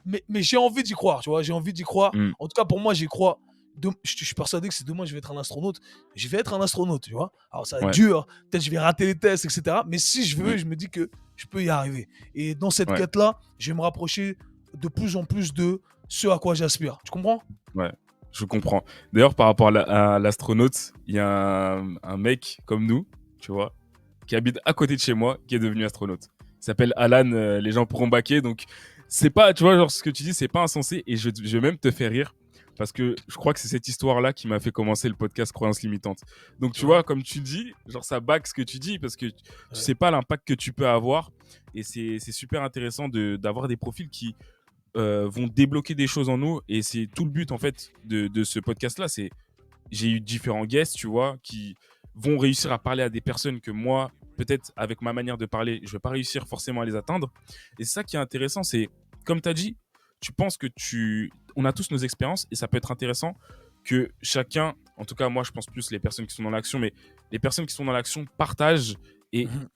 mais j'ai envie d'y croire, tu vois. J'ai envie d'y croire. Mm. En tout cas, pour moi, j'y crois. Je suis persuadé que c'est demain, je vais être un astronaute. Je vais être un astronaute, tu vois. Alors, ça va être Ouais. dur. Peut-être je vais rater les tests, etc. Mais si je veux, Mm. je me dis que je peux y arriver. Et dans cette Ouais. quête-là, je vais me rapprocher de plus en plus de ce à quoi j'aspire. Tu comprends? Ouais. Je comprends. D'ailleurs, par rapport à l'astronaute, il y a un mec comme nous, tu vois, qui habite à côté de chez moi, qui est devenu astronaute. Il s'appelle Alan, les gens pourront baquer. Donc, c'est pas, tu vois, genre ce que tu dis, c'est pas insensé. Et je vais même te faire rire. Parce que je crois que c'est cette histoire-là qui m'a fait commencer le podcast Croyances Limitantes. Donc, tu vois, comme tu dis, genre ça back ce que tu dis parce que tu sais pas l'impact que tu peux avoir. Et c'est super intéressant d'avoir des profils qui vont débloquer des choses en nous. Et c'est tout le but, en fait, de ce podcast-là. C'est j'ai eu différents guests, tu vois, qui vont réussir à parler à des personnes que moi, peut-être avec ma manière de parler, je vais pas réussir forcément à les atteindre. Et c'est ça qui est intéressant, c'est, comme tu as dit, tu penses que on a tous nos expériences et ça peut être intéressant que chacun, en tout cas moi je pense plus les personnes qui sont dans l'action, mais les personnes qui sont dans l'action partagent et Mhm.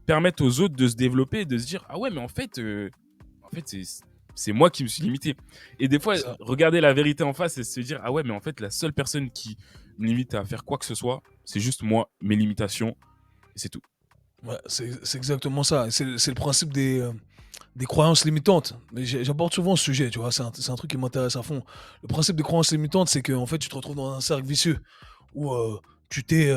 permettent aux autres de se développer et de se dire, ah ouais, mais en fait c'est moi qui me suis limité. Et des fois, Ça. regarder la vérité en face et se dire, ah ouais, mais en fait, la seule personne qui me limite à faire quoi que ce soit, c'est juste moi, mes limitations, et c'est tout. Ouais, c'est exactement ça. C'est le principe des croyances limitantes. Mais j'aborde souvent ce sujet, tu vois. C'est un truc qui m'intéresse à fond. Le principe des croyances limitantes, c'est qu'en fait, tu te retrouves dans un cercle vicieux où tu t'es.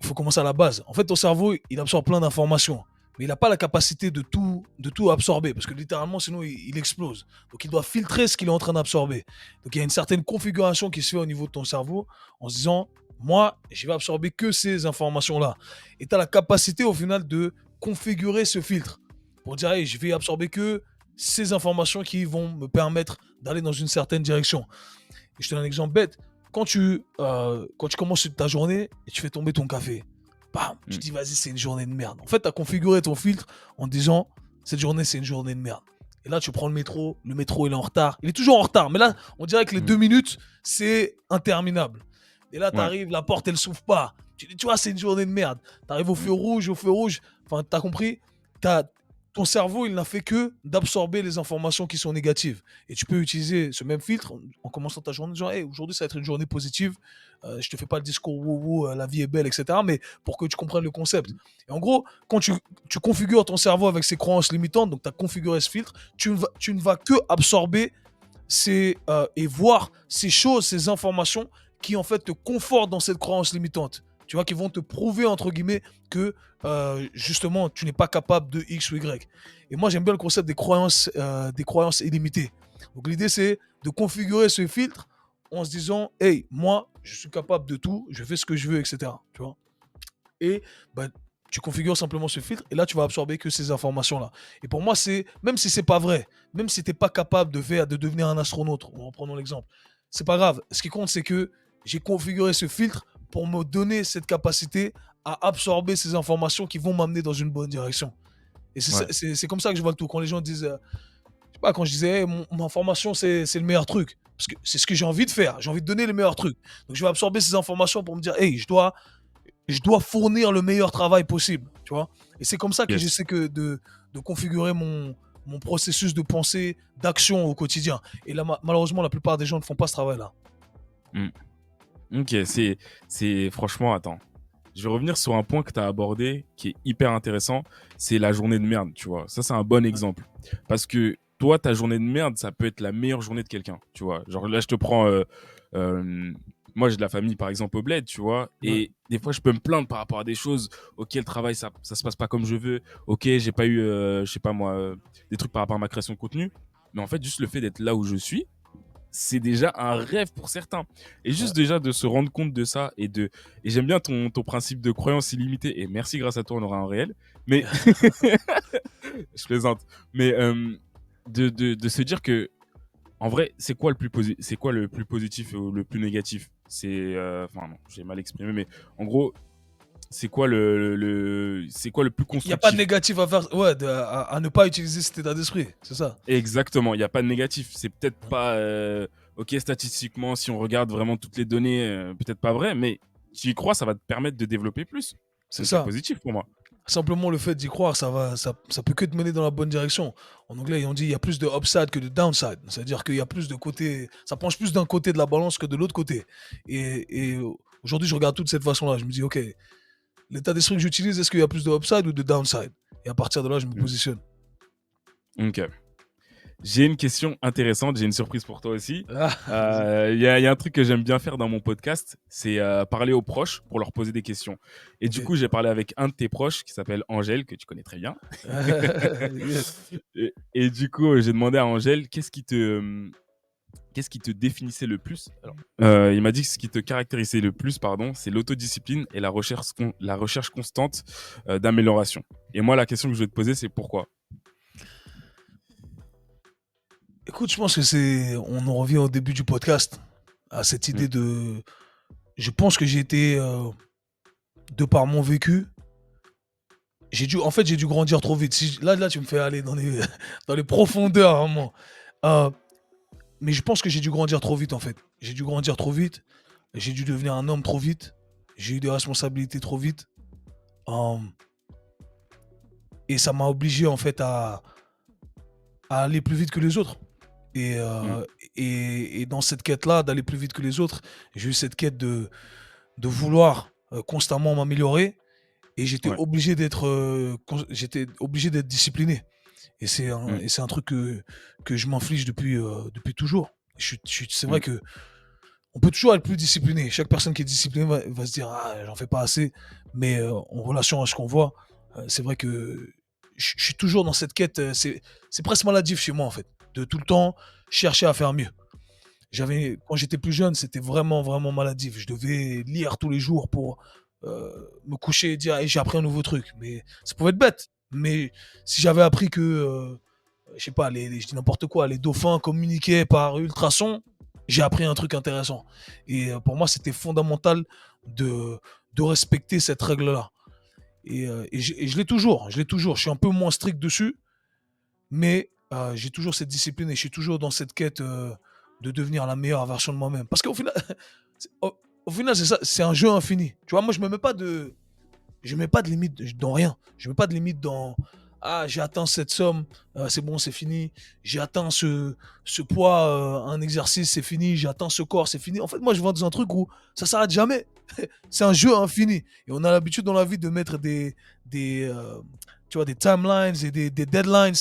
Faut commencer à la base. En fait, ton cerveau, il absorbe plein d'informations. Mais il n'a pas la capacité de tout absorber. Parce que littéralement, sinon, il explose. Donc, il doit filtrer ce qu'il est en train d'absorber. Donc, il y a une certaine configuration qui se fait au niveau de ton cerveau en se disant, moi, je vais absorber que ces informations-là. Et tu as la capacité, au final, de configurer ce filtre. Pour dire, hey, je vais absorber que ces informations qui vont me permettre d'aller dans une certaine direction. Et je te donne un exemple bête. Quand tu commences ta journée et tu fais tomber ton café, bam, tu te dis, vas-y, c'est une journée de merde. En fait, tu as configuré ton filtre en disant, cette journée, c'est une journée de merde. Et là, tu prends le métro, il est en retard. Il est toujours en retard, mais là, on dirait que les Mm. 2 minutes, c'est interminable. Et là, tu Ouais. arrives, la porte, elle s'ouvre pas. Tu vois, c'est une journée de merde. Tu arrives Mm. au feu rouge. Enfin, tu as compris. T'as- Ton cerveau, il n'a fait que d'absorber les informations qui sont négatives. Et tu peux utiliser ce même filtre en commençant ta journée, genre, hey, aujourd'hui, ça va être une journée positive. Je te fais pas le discours, wouhou, la vie est belle, etc. Mais pour que tu comprennes le concept. Et en gros, quand tu configures ton cerveau avec ses croyances limitantes, donc tu as configuré ce filtre, tu ne vas que absorber et voir ces choses, ces informations qui en fait te confortent dans cette croyance limitante. Tu vois, qui vont te prouver, entre guillemets, que justement, tu n'es pas capable de X ou Y. Et moi, j'aime bien le concept des croyances illimitées. Donc l'idée, c'est de configurer ce filtre en se disant, hey, moi, je suis capable de tout, je fais ce que je veux, etc. Tu vois. Et bah, tu configures simplement ce filtre et là tu vas absorber que ces informations là. Et pour moi c'est même si c'est pas vrai, même si t'es pas capable de devenir un astronaute, en reprenant l'exemple, c'est pas grave. Ce qui compte c'est que j'ai configuré ce filtre pour me donner cette capacité à absorber ces informations qui vont m'amener dans une bonne direction. Et Ouais. c'est comme ça que je vois le tout. Quand les gens disent, je sais pas, quand je disais, hey, ma formation c'est le meilleur truc. Parce que c'est ce que j'ai envie de faire. J'ai envie de donner le meilleur truc. Donc je vais absorber ces informations pour me dire, hey, je dois fournir le meilleur travail possible, tu vois. Et c'est comme ça que Yes. j'essaie de configurer mon processus de pensée, d'action au quotidien. Et là, malheureusement, la plupart des gens ne font pas ce travail-là. Mm. Ok, c'est franchement, attends. Je vais revenir sur un point que tu as abordé qui est hyper intéressant, c'est la journée de merde, tu vois. Ça, c'est un bon exemple. Parce que toi, ta journée de merde, ça peut être la meilleure journée de quelqu'un, tu vois. Genre là, je te prends... euh, moi, j'ai de la famille, par exemple, au bled, tu vois. Ouais. Et des fois, je peux me plaindre par rapport à des choses. Ok, le travail, ça se passe pas comme je veux. Ok, j'ai pas eu, je sais pas moi, des trucs par rapport à ma création de contenu. Mais en fait, juste le fait d'être là où je suis, c'est déjà un rêve pour certains. Et Ouais. juste déjà de se rendre compte de ça et j'aime bien ton principe de croyance illimitée. Et merci, grâce à toi, on aura un réel. Mais je plaisante. Mais de se dire que en vrai, c'est quoi le plus positif ou le plus négatif. C'est enfin non, j'ai mal exprimé, mais en gros, c'est quoi c'est quoi le plus Il n'y a pas de constructif. négatif à faire, ouais, à ne pas utiliser cet état d'esprit, c'est ça. Exactement, il n'y a pas de négatif. C'est peut-être pas, ok, statistiquement, si on regarde vraiment toutes les données, peut-être pas vrai, mais tu y crois, ça va te permettre de développer plus. C'est Donc c'est ça. positif pour moi. Simplement le fait d'y croire, ça peut que te mener dans la bonne direction. En anglais, on dit il y a plus de upside que de downside. C'est-à-dire qu'il y a plus de côté, ça penche plus d'un côté de la balance que de l'autre côté. Et aujourd'hui, je regarde tout de cette façon-là. Je me dis, ok, l'état d'esprit que j'utilise, est-ce qu'il y a plus de upside ou de downside? Et à partir de là, je me Mm. positionne. Ok. J'ai une question intéressante, j'ai une surprise pour toi aussi. Ah, vas-y. Il y a un truc que j'aime bien faire dans mon podcast, c'est parler aux proches pour leur poser des questions. Et du Ok. coup, j'ai parlé avec un de tes proches qui s'appelle Angèle, que tu connais très bien. Yes. Et du coup, j'ai demandé à Angèle qu'est-ce qui te définissait le plus. Alors, il m'a dit que ce qui te caractérisait le plus, pardon, c'est l'autodiscipline et la recherche constante d'amélioration. Et moi, la question que je vais te poser, c'est pourquoi. Écoute, je pense que on en revient au début du podcast, à cette Mm. idée de, je pense que j'ai été, de par mon vécu, en fait, j'ai dû grandir trop vite. Là, tu me fais aller dans les, dans les profondeurs, vraiment. Euh, mais je pense que j'ai dû grandir trop vite, en fait. J'ai dû grandir trop vite. J'ai dû devenir un homme trop vite. J'ai eu des responsabilités trop vite. Euh, et ça m'a obligé, en fait, à aller plus vite que les autres. Et, Mm. euh, et dans cette quête-là, d'aller plus vite que les autres, j'ai eu cette quête de vouloir constamment m'améliorer. Et Ouais. j'étais obligé d'être discipliné. Mm. Et c'est un truc que je m'inflige depuis toujours. C'est vrai Mm. que on peut toujours être plus discipliné. Chaque personne qui est disciplinée va se dire ah j'en fais pas assez. Mais en relation à ce qu'on voit, c'est vrai que je suis toujours dans cette quête. C'est presque maladif chez moi en fait, de tout le temps chercher à faire mieux. Quand j'étais plus jeune, c'était vraiment vraiment maladif. Je devais lire tous les jours pour me coucher et dire hey, j'ai appris un nouveau truc. Mais ça pouvait être bête. Mais si j'avais appris que je sais pas, je dis n'importe quoi, les dauphins communiquaient par ultrasons, j'ai appris un truc intéressant. Et pour moi, c'était fondamental de, de respecter cette règle-là. Et je l'ai toujours, je l'ai toujours. Je suis un peu moins strict dessus, mais j'ai toujours cette discipline et je suis toujours dans cette quête, de devenir la meilleure version de moi-même. Parce qu'au final, au final, c'est ça, c'est un jeu infini. Tu vois? Moi, je mets pas de limite dans rien. Je mets pas de limite dans ah j'ai atteint cette somme, c'est bon, c'est fini. J'ai atteint ce poids, un exercice, c'est fini. J'ai atteint ce corps, c'est fini. En fait, moi, je vais dans un truc où ça s'arrête jamais. C'est un jeu infini. Et on a l'habitude dans la vie de mettre des tu vois, des timelines et des deadlines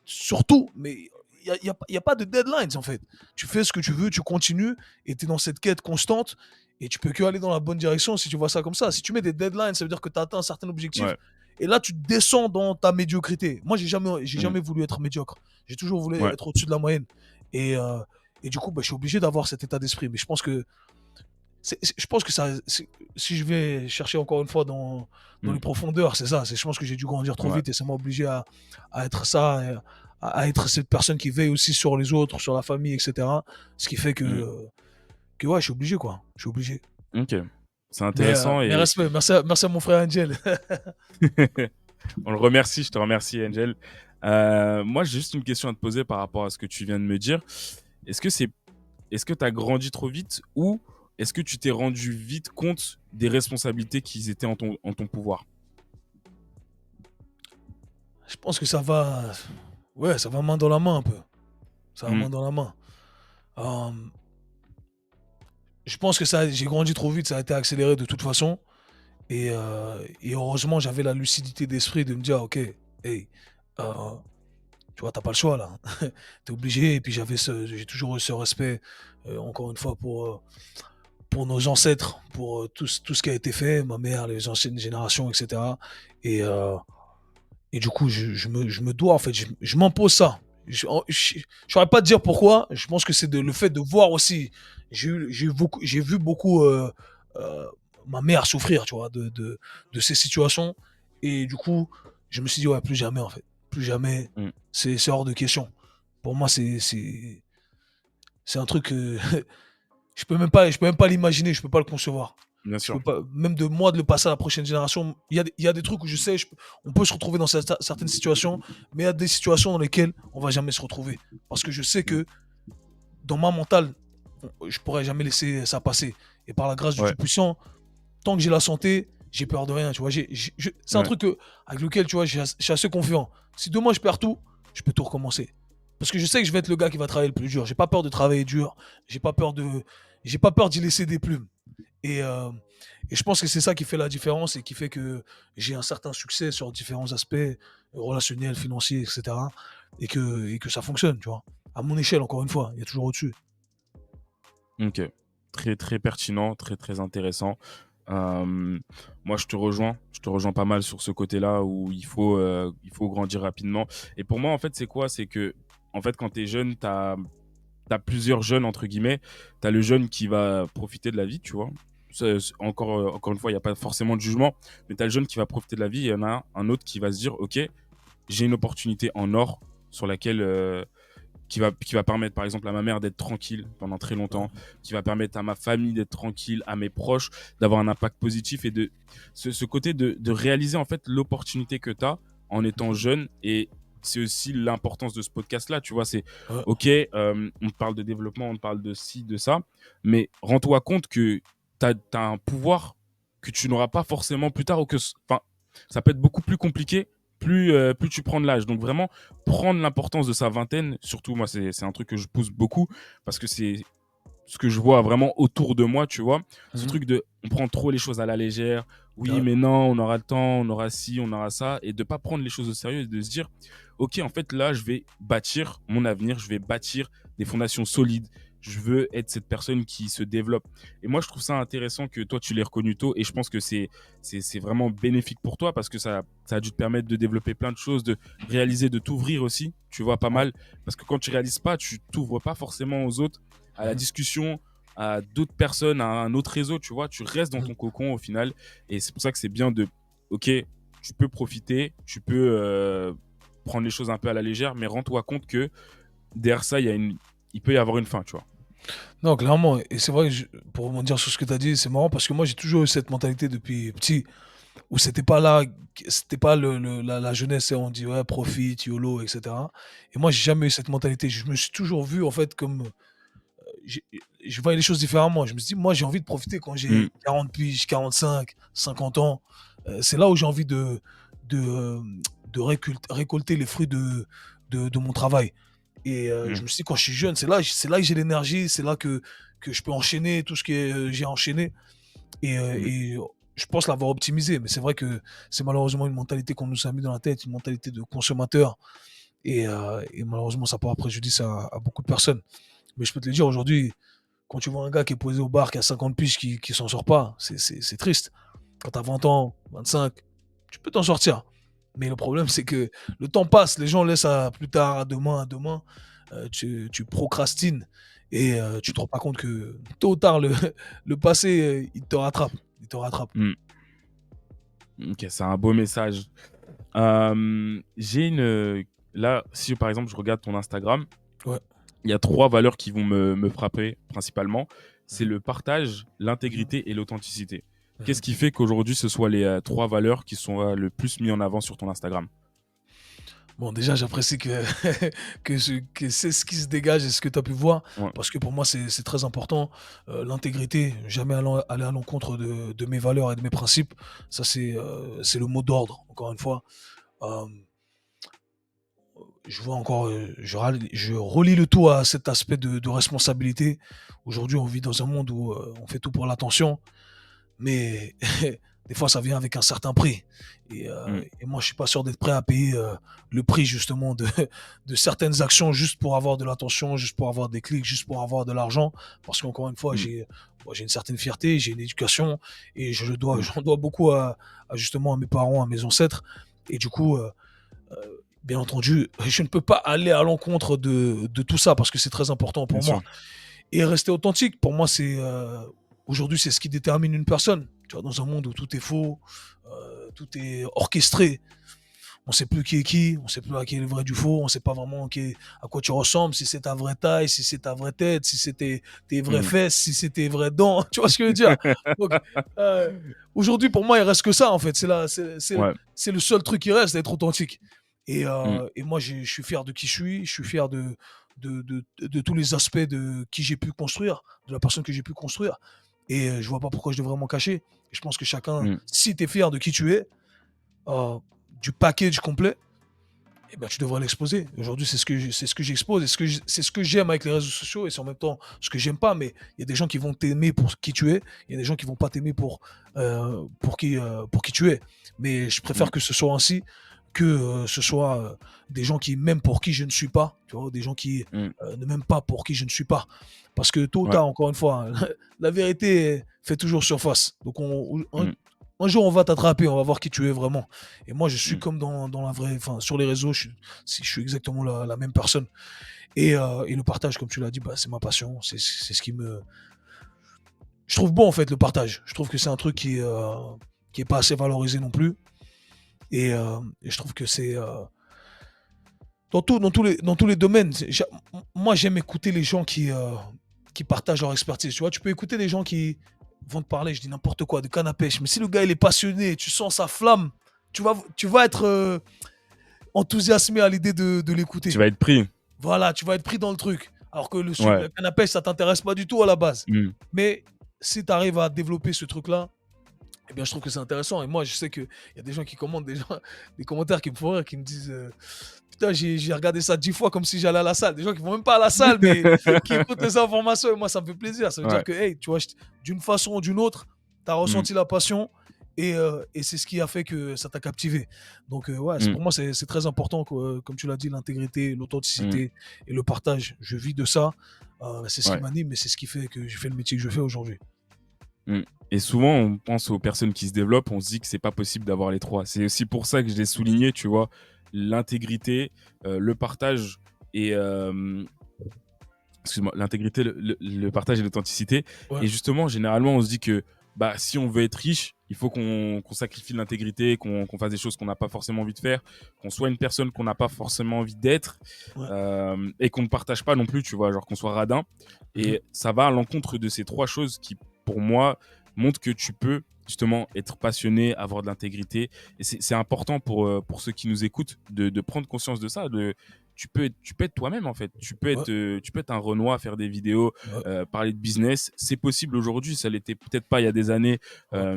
surtout. Mais il y a pas de deadlines en fait. Tu fais ce que tu veux, tu continues et tu es dans cette quête constante et tu peux que aller dans la bonne direction si tu vois ça comme ça. Si tu mets des deadlines, ça veut dire que tu as atteint un certain objectif. Ouais. Et là, tu descends dans ta médiocrité. Moi, j'ai Mm. jamais voulu être médiocre. J'ai toujours voulu Ouais. être au-dessus de la moyenne. Et, euh, et du coup, bah, je suis obligé d'avoir cet état d'esprit. Mais je pense que si je vais chercher encore une fois dans Mm. les profondeurs, c'est ça. Je pense que j'ai dû grandir trop Ouais. vite et ça m'a obligé à être ça, à être cette personne qui veille aussi sur les autres, sur la famille, etc. Ce qui fait Mm. que ouais, je suis obligé, quoi. Je suis obligé. Ok. C'est intéressant Mais et respect, merci à mon frère Angel. on le remercie. Je te remercie, Angel. Moi, j'ai juste une question à te poser par rapport à ce que tu viens de me dire. Est-ce que c'est, est-ce que tu as grandi trop vite ou est-ce que tu t'es rendu vite compte des responsabilités qui étaient en ton pouvoir? Je pense que ça va, ouais, ça va main dans la main un peu. Ça va Mm. main dans la main. Euh, je pense que j'ai grandi trop vite, ça a été accéléré de toute façon. Et heureusement, j'avais la lucidité d'esprit de me dire, ok, hey, euh, tu vois, t'as pas le choix là. T'es obligé. Et puis j'ai toujours eu ce respect, encore une fois, pour nos ancêtres, pour tout ce qui a été fait, ma mère, les anciennes générations, etc. Et, euh, et du coup, je me dois, en fait, je m'impose ça. Je saurais pas te dire pourquoi. Je pense que c'est le fait de voir aussi. J'ai vu beaucoup euh, ma mère souffrir, tu vois, de ces situations. Et du coup, je me suis dit, ouais, plus jamais, en fait. Plus jamais, Mm. c'est hors de question. Pour moi, c'est un truc que je peux même pas l'imaginer, je peux pas le concevoir. Bien Je sûr. peux pas, même de moi de le passer à la prochaine génération. Il y a des trucs où je sais, on peut se retrouver dans certaines situations, mais il y a des situations dans lesquelles on va jamais se retrouver. Parce que je sais Mm. que dans ma mentale, je pourrais jamais laisser ça passer. Et par la grâce du Ouais. Tout-Puissant, tant que j'ai la santé, j'ai peur de rien. Tu vois, c'est un Ouais. truc avec lequel tu vois, je suis assez confiant. Si demain je perds tout, je peux tout recommencer. Parce que je sais que je vais être le gars qui va travailler le plus dur. J'ai pas peur de travailler dur. J'ai pas peur de, j'ai pas peur d'y laisser des plumes. Et, euh, et je pense que c'est ça qui fait la différence et qui fait que j'ai un certain succès sur différents aspects relationnels, financiers, etc. Et que ça fonctionne, tu vois. À mon échelle, encore une fois, il y a toujours au-dessus. Ok. Très, très pertinent, très, très intéressant. Euh, Moi, je te rejoins pas mal sur ce côté-là où il faut grandir rapidement. Et pour moi, en fait, c'est quoi? C'est que, en fait, quand tu es jeune, t'as plusieurs jeunes, entre guillemets. T'as le jeune qui va profiter de la vie, tu vois. Encore une fois, il n'y a pas forcément de jugement, mais t'as le jeune qui va profiter de la vie. Il y en a un autre qui va se dire, OK, j'ai une opportunité en or sur laquelle, qui va permettre, par exemple, à ma mère d'être tranquille pendant très Ouais. longtemps, qui va permettre à ma famille d'être tranquille, à mes proches, d'avoir un impact positif et de ce côté de réaliser, en fait, l'opportunité que tu as en étant jeune. Et c'est aussi l'importance de ce podcast-là, tu vois, c'est Ouais. OK, on te parle de développement, on te parle de ci, de ça, mais rends-toi compte que tu as un pouvoir que tu n'auras pas forcément plus tard ou que, enfin, ça peut être beaucoup plus compliqué plus tu prends de l'âge. Donc vraiment, prendre l'importance de sa vingtaine, surtout moi, c'est un truc que je pousse beaucoup parce que c'est ce que je vois vraiment autour de moi, tu vois. Ce Mhm. truc de, on prend trop les choses à la légère. Oui, Ouais. mais non, on aura le temps, on aura ci, on aura ça. Et de pas prendre les choses au sérieux et de se dire, OK, en fait, là, je vais bâtir mon avenir, je vais bâtir des fondations solides. Je veux être cette personne qui se développe. Et moi, je trouve ça intéressant que toi, tu l'aies reconnu tôt. Et je pense que c'est vraiment bénéfique pour toi parce que ça a dû te permettre de développer plein de choses, de réaliser, de t'ouvrir aussi. Tu vois, pas Ouais. mal. Parce que quand tu réalises pas, tu t'ouvres pas forcément aux autres, à la Mhm. discussion, à d'autres personnes, à un autre réseau, tu vois. Tu restes dans Mhm. ton cocon au final. Et c'est pour ça que c'est bien de, OK, tu peux profiter, tu peux prendre les choses un peu à la légère, mais rends-toi compte que derrière ça, il peut y avoir une fin, tu vois. Non, clairement. Et c'est vrai, pour rebondir sur ce que tu as dit, c'est marrant parce que moi, j'ai toujours eu cette mentalité depuis petit. où c'était pas là, c'était pas la jeunesse, et on dit ouais, profite, YOLO, etc. Et moi, j'ai jamais eu cette mentalité. Je me suis toujours vu en fait comme j'ai- je voyais les choses différemment. Je me suis dit, moi, j'ai envie de profiter quand Mm, j'ai 40 piges, 45, 50 ans. C'est là où j'ai envie de, euh, de récolter les fruits de mon travail. Et je mm, me suis dit, quand je suis jeune, c'est là que j'ai l'énergie, c'est là que je peux enchaîner tout ce que j'ai enchaîné. mm. Et je pense l'avoir optimisé. Mais c'est vrai que c'est malheureusement une mentalité qu'on nous a mis dans la tête, une mentalité de consommateur. Et malheureusement, ça porte préjudice à beaucoup de personnes. Mais je peux te le dire, aujourd'hui, quand tu vois un gars qui est posé au bar, qui a 50 piges, qui s'en sort pas, c'est triste. Quand tu as 20 ans, 25, tu peux t'en sortir. Mais le problème, c'est que le temps passe, les gens laissent à plus tard, à demain. Tu procrastines et tu te rends pas compte que tôt ou tard, le passé, il te rattrape. Il te rattrape. Mm. Ok, c'est un beau message. J'ai une. Là, si par exemple je regarde ton Instagram, Ouais. il y a trois valeurs qui vont me frapper principalement. C'est Mhm, le partage, mhm, l'intégrité et l'authenticité. Qu'est-ce mhm. qui fait qu'aujourd'hui ce soit les trois valeurs qui sont le plus mis en avant sur ton Instagram? Bon, déjà, j'apprécie que, que c'est ce qui se dégage et ce que tu as pu voir, Ouais. parce que pour moi, c'est très important. L'intégrité, jamais aller à l'encontre de mes valeurs et de mes principes. Ça, c'est le mot d'ordre, encore une fois. Euh, je vois encore, je relie le tout à cet aspect de responsabilité. Aujourd'hui, on vit dans un monde où on fait tout pour l'attention, mais des fois, ça vient avec un certain prix. Mm, Et moi, je suis pas sûr d'être prêt à payer le prix justement de certaines actions juste pour avoir de l'attention, juste pour avoir des clics, juste pour avoir de l'argent. Parce qu'encore une fois, mm, j'ai une certaine fierté, j'ai une éducation et mm, j'en dois beaucoup justement à mes parents, à mes ancêtres. Et du coup, bien entendu, je ne peux pas aller à l'encontre de tout ça parce que c'est très important bien pour moi. sûr. Et rester authentique, pour moi, aujourd'hui, c'est ce qui détermine une personne. Tu vois, dans un monde où tout est faux, tout est orchestré, on ne sait plus qui est qui, on ne sait plus à qui est le vrai du faux, on ne sait pas vraiment à quoi tu ressembles, si c'est ta vraie taille, si c'est ta vraie tête, si c'était tes vraies Mm. fesses, si c'est tes vraies dents. Tu vois ce que je veux dire? Donc, euh, aujourd'hui, pour moi, il reste que ça, en fait. Ouais. C'est le seul truc qui reste, d'être authentique. Mm, Et moi, je suis fier de qui je suis fier de tous les aspects de qui j'ai pu construire, de la personne que j'ai pu construire. Et je vois pas pourquoi je devrais m'en cacher. Je pense que chacun, mm, si tu es fier de qui tu es, euh, du package complet, eh ben, tu devrais l'exposer. Aujourd'hui, c'est ce que j'expose et c'est ce que j'aime avec les réseaux sociaux et c'est en même temps ce que j'aime pas. Mais il y a des gens qui vont t'aimer pour qui tu es, il y a des gens qui vont pas t'aimer pour qui tu es. Mais je mm, préfère que ce soit ainsi que ce soit des gens qui m'aiment pour qui je ne suis pas, tu vois, des gens qui mm. ne m'aiment pas pour qui je ne suis pas. Parce que tôt ou Ouais. tard, encore une fois, hein, la vérité fait toujours surface. Donc Mm, un jour, on va t'attraper, on va voir qui tu es vraiment. Et moi, je suis mm. comme dans la vraie, enfin, sur les réseaux, je suis exactement la même personne. Et le partage, comme tu l'as dit, bah, c'est ma passion. C'est ce qui me. Je trouve bon, en fait, le partage. Je trouve que c'est un truc qui est pas assez valorisé non plus. Et je trouve que c'est. Dans tous les domaines. Moi, j'aime écouter les gens qui partagent leur expertise. Tu vois, tu peux écouter des gens qui vont te parler, je dis n'importe quoi, de canne à pêche. Mais si le gars, il est passionné, tu sens sa flamme, tu vas être enthousiasmé à l'idée de Tu l'écouter. vas être pris. Voilà, tu vas être pris dans le truc. Alors que Ouais. la canne à pêche, ça t'intéresse pas du tout à la base. Mm. Mais si tu arrives à développer ce truc-là, eh bien, je trouve que c'est intéressant. Et moi, je sais qu'il y a des gens qui commentent, des commentaires qui me font rire, qui me disent putain, j'ai regardé ça 10 fois comme si j'allais à la salle. Des gens qui vont même pas à la salle, mais qui écoutent les informations. Et moi, ça me fait plaisir. Ça veut dire Ouais. que, hey, tu vois, d'une façon ou d'une autre, tu as Mm, ressenti la passion et c'est ce qui a fait que ça t'a captivé. Donc, ouais, mm, pour moi, c'est très important, comme tu l'as dit, l'intégrité, mm. l'authenticité et le partage. Je vis de ça. C'est ce qui Ouais. m'anime et c'est ce qui fait que j'ai fait le métier que je fais aujourd'hui. Mm. Et souvent, on pense aux personnes qui se développent, on se dit que c'est pas possible d'avoir les trois. C'est aussi pour ça que je l'ai souligné, tu vois, l'intégrité, le partage et excuse-moi, l'intégrité, le partage et l'authenticité. Ouais. Et justement, généralement, on se dit que bah, si on veut être riche, il faut qu'on sacrifie l'intégrité, qu'on fasse des choses qu'on n'a pas forcément envie de faire, qu'on soit une personne qu'on n'a pas forcément envie d'être, Ouais. et qu'on ne partage pas non plus, tu vois, genre qu'on soit radin. Mhm. Et ça va à l'encontre de ces trois choses qui, pour moi, montrent que tu peux justement être passionné, avoir de l'intégrité. Et c'est important pour ceux qui nous écoutent de prendre conscience de ça. Tu peux être toi-même en fait. Ouais, Tu peux être un Renoir, faire des vidéos, ouais, parler de business. C'est possible aujourd'hui. Ça l'était peut-être pas il y a des années. ouais.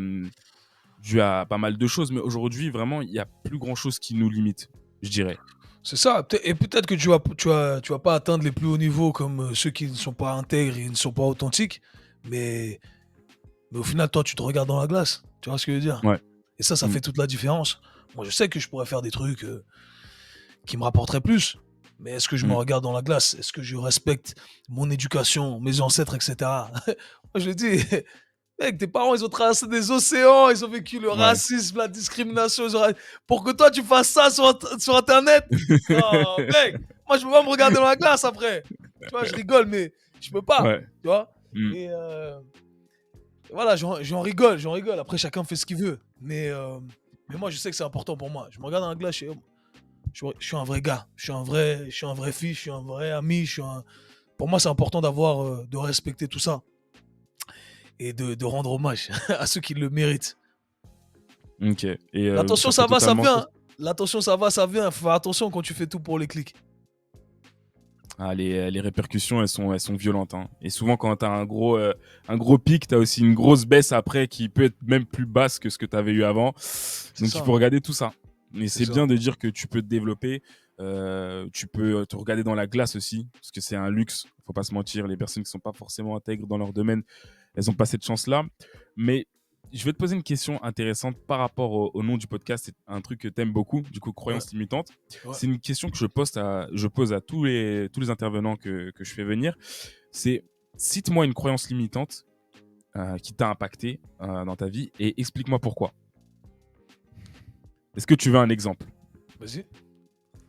Dû à pas mal de choses, mais aujourd'hui, vraiment, il y a plus grand chose qui nous limite, je dirais. C'est ça. Et peut-être que tu vas pas atteindre les plus hauts niveaux comme ceux qui ne sont pas intègres et ne sont pas authentiques, mais, mais au final, toi, tu te regardes dans la glace. Tu vois ce que je veux dire? Ouais. Et ça Mm. fait toute la différence. Moi, je sais que je pourrais faire des trucs qui me rapporteraient plus, mais est-ce que je me Mm. regarde dans la glace? Est-ce que je respecte mon éducation, mes ancêtres, etc. Moi, je le dis, mec, tes parents, ils ont traversé des océans, ils ont vécu le Ouais. racisme, la discrimination. Pour que toi, tu fasses ça sur Internet? Non, mec, moi, je peux pas me regarder dans la glace après. Tu vois, je rigole, mais je peux pas. Ouais. Tu vois? Mm. Et voilà, j'en rigole, j'en rigole. Après, chacun fait ce qu'il veut. Mais moi, je sais que c'est important pour moi. Je me regarde dans la glace, je suis un vrai gars. Je suis un vrai fils, je suis un vrai ami. Pour moi, c'est important de respecter tout ça et de rendre hommage à ceux qui le méritent. Ok. Et L'attention, ça fait ça va, ça totalement vient, sens. hein. L'attention, ça va, ça vient. Faut faire attention quand tu fais tout pour les clics. Ah, les répercussions, elles sont violentes, hein. Et souvent, quand tu as un gros pic, tu as aussi une grosse baisse après qui peut être même plus basse que ce que tu avais eu avant. C'est Donc, il ça, faut regarder tout ça. Mais c'est c'est ça. bien de dire que tu peux te développer. Tu peux te regarder dans la glace aussi, parce que c'est un luxe. Faut pas se mentir. Les personnes qui sont pas forcément intègres dans leur domaine, elles n'ont pas cette chance-là. Mais je vais te poser une question intéressante par rapport au nom du podcast. C'est un truc que tu aimes beaucoup, du coup, Ouais, croyance limitante. ouais. C'est une question que je pose à tous les intervenants que je fais venir. C'est cite-moi une croyance limitante qui t'a impacté dans ta vie et explique-moi pourquoi. Est-ce que tu veux un exemple? Vas-y.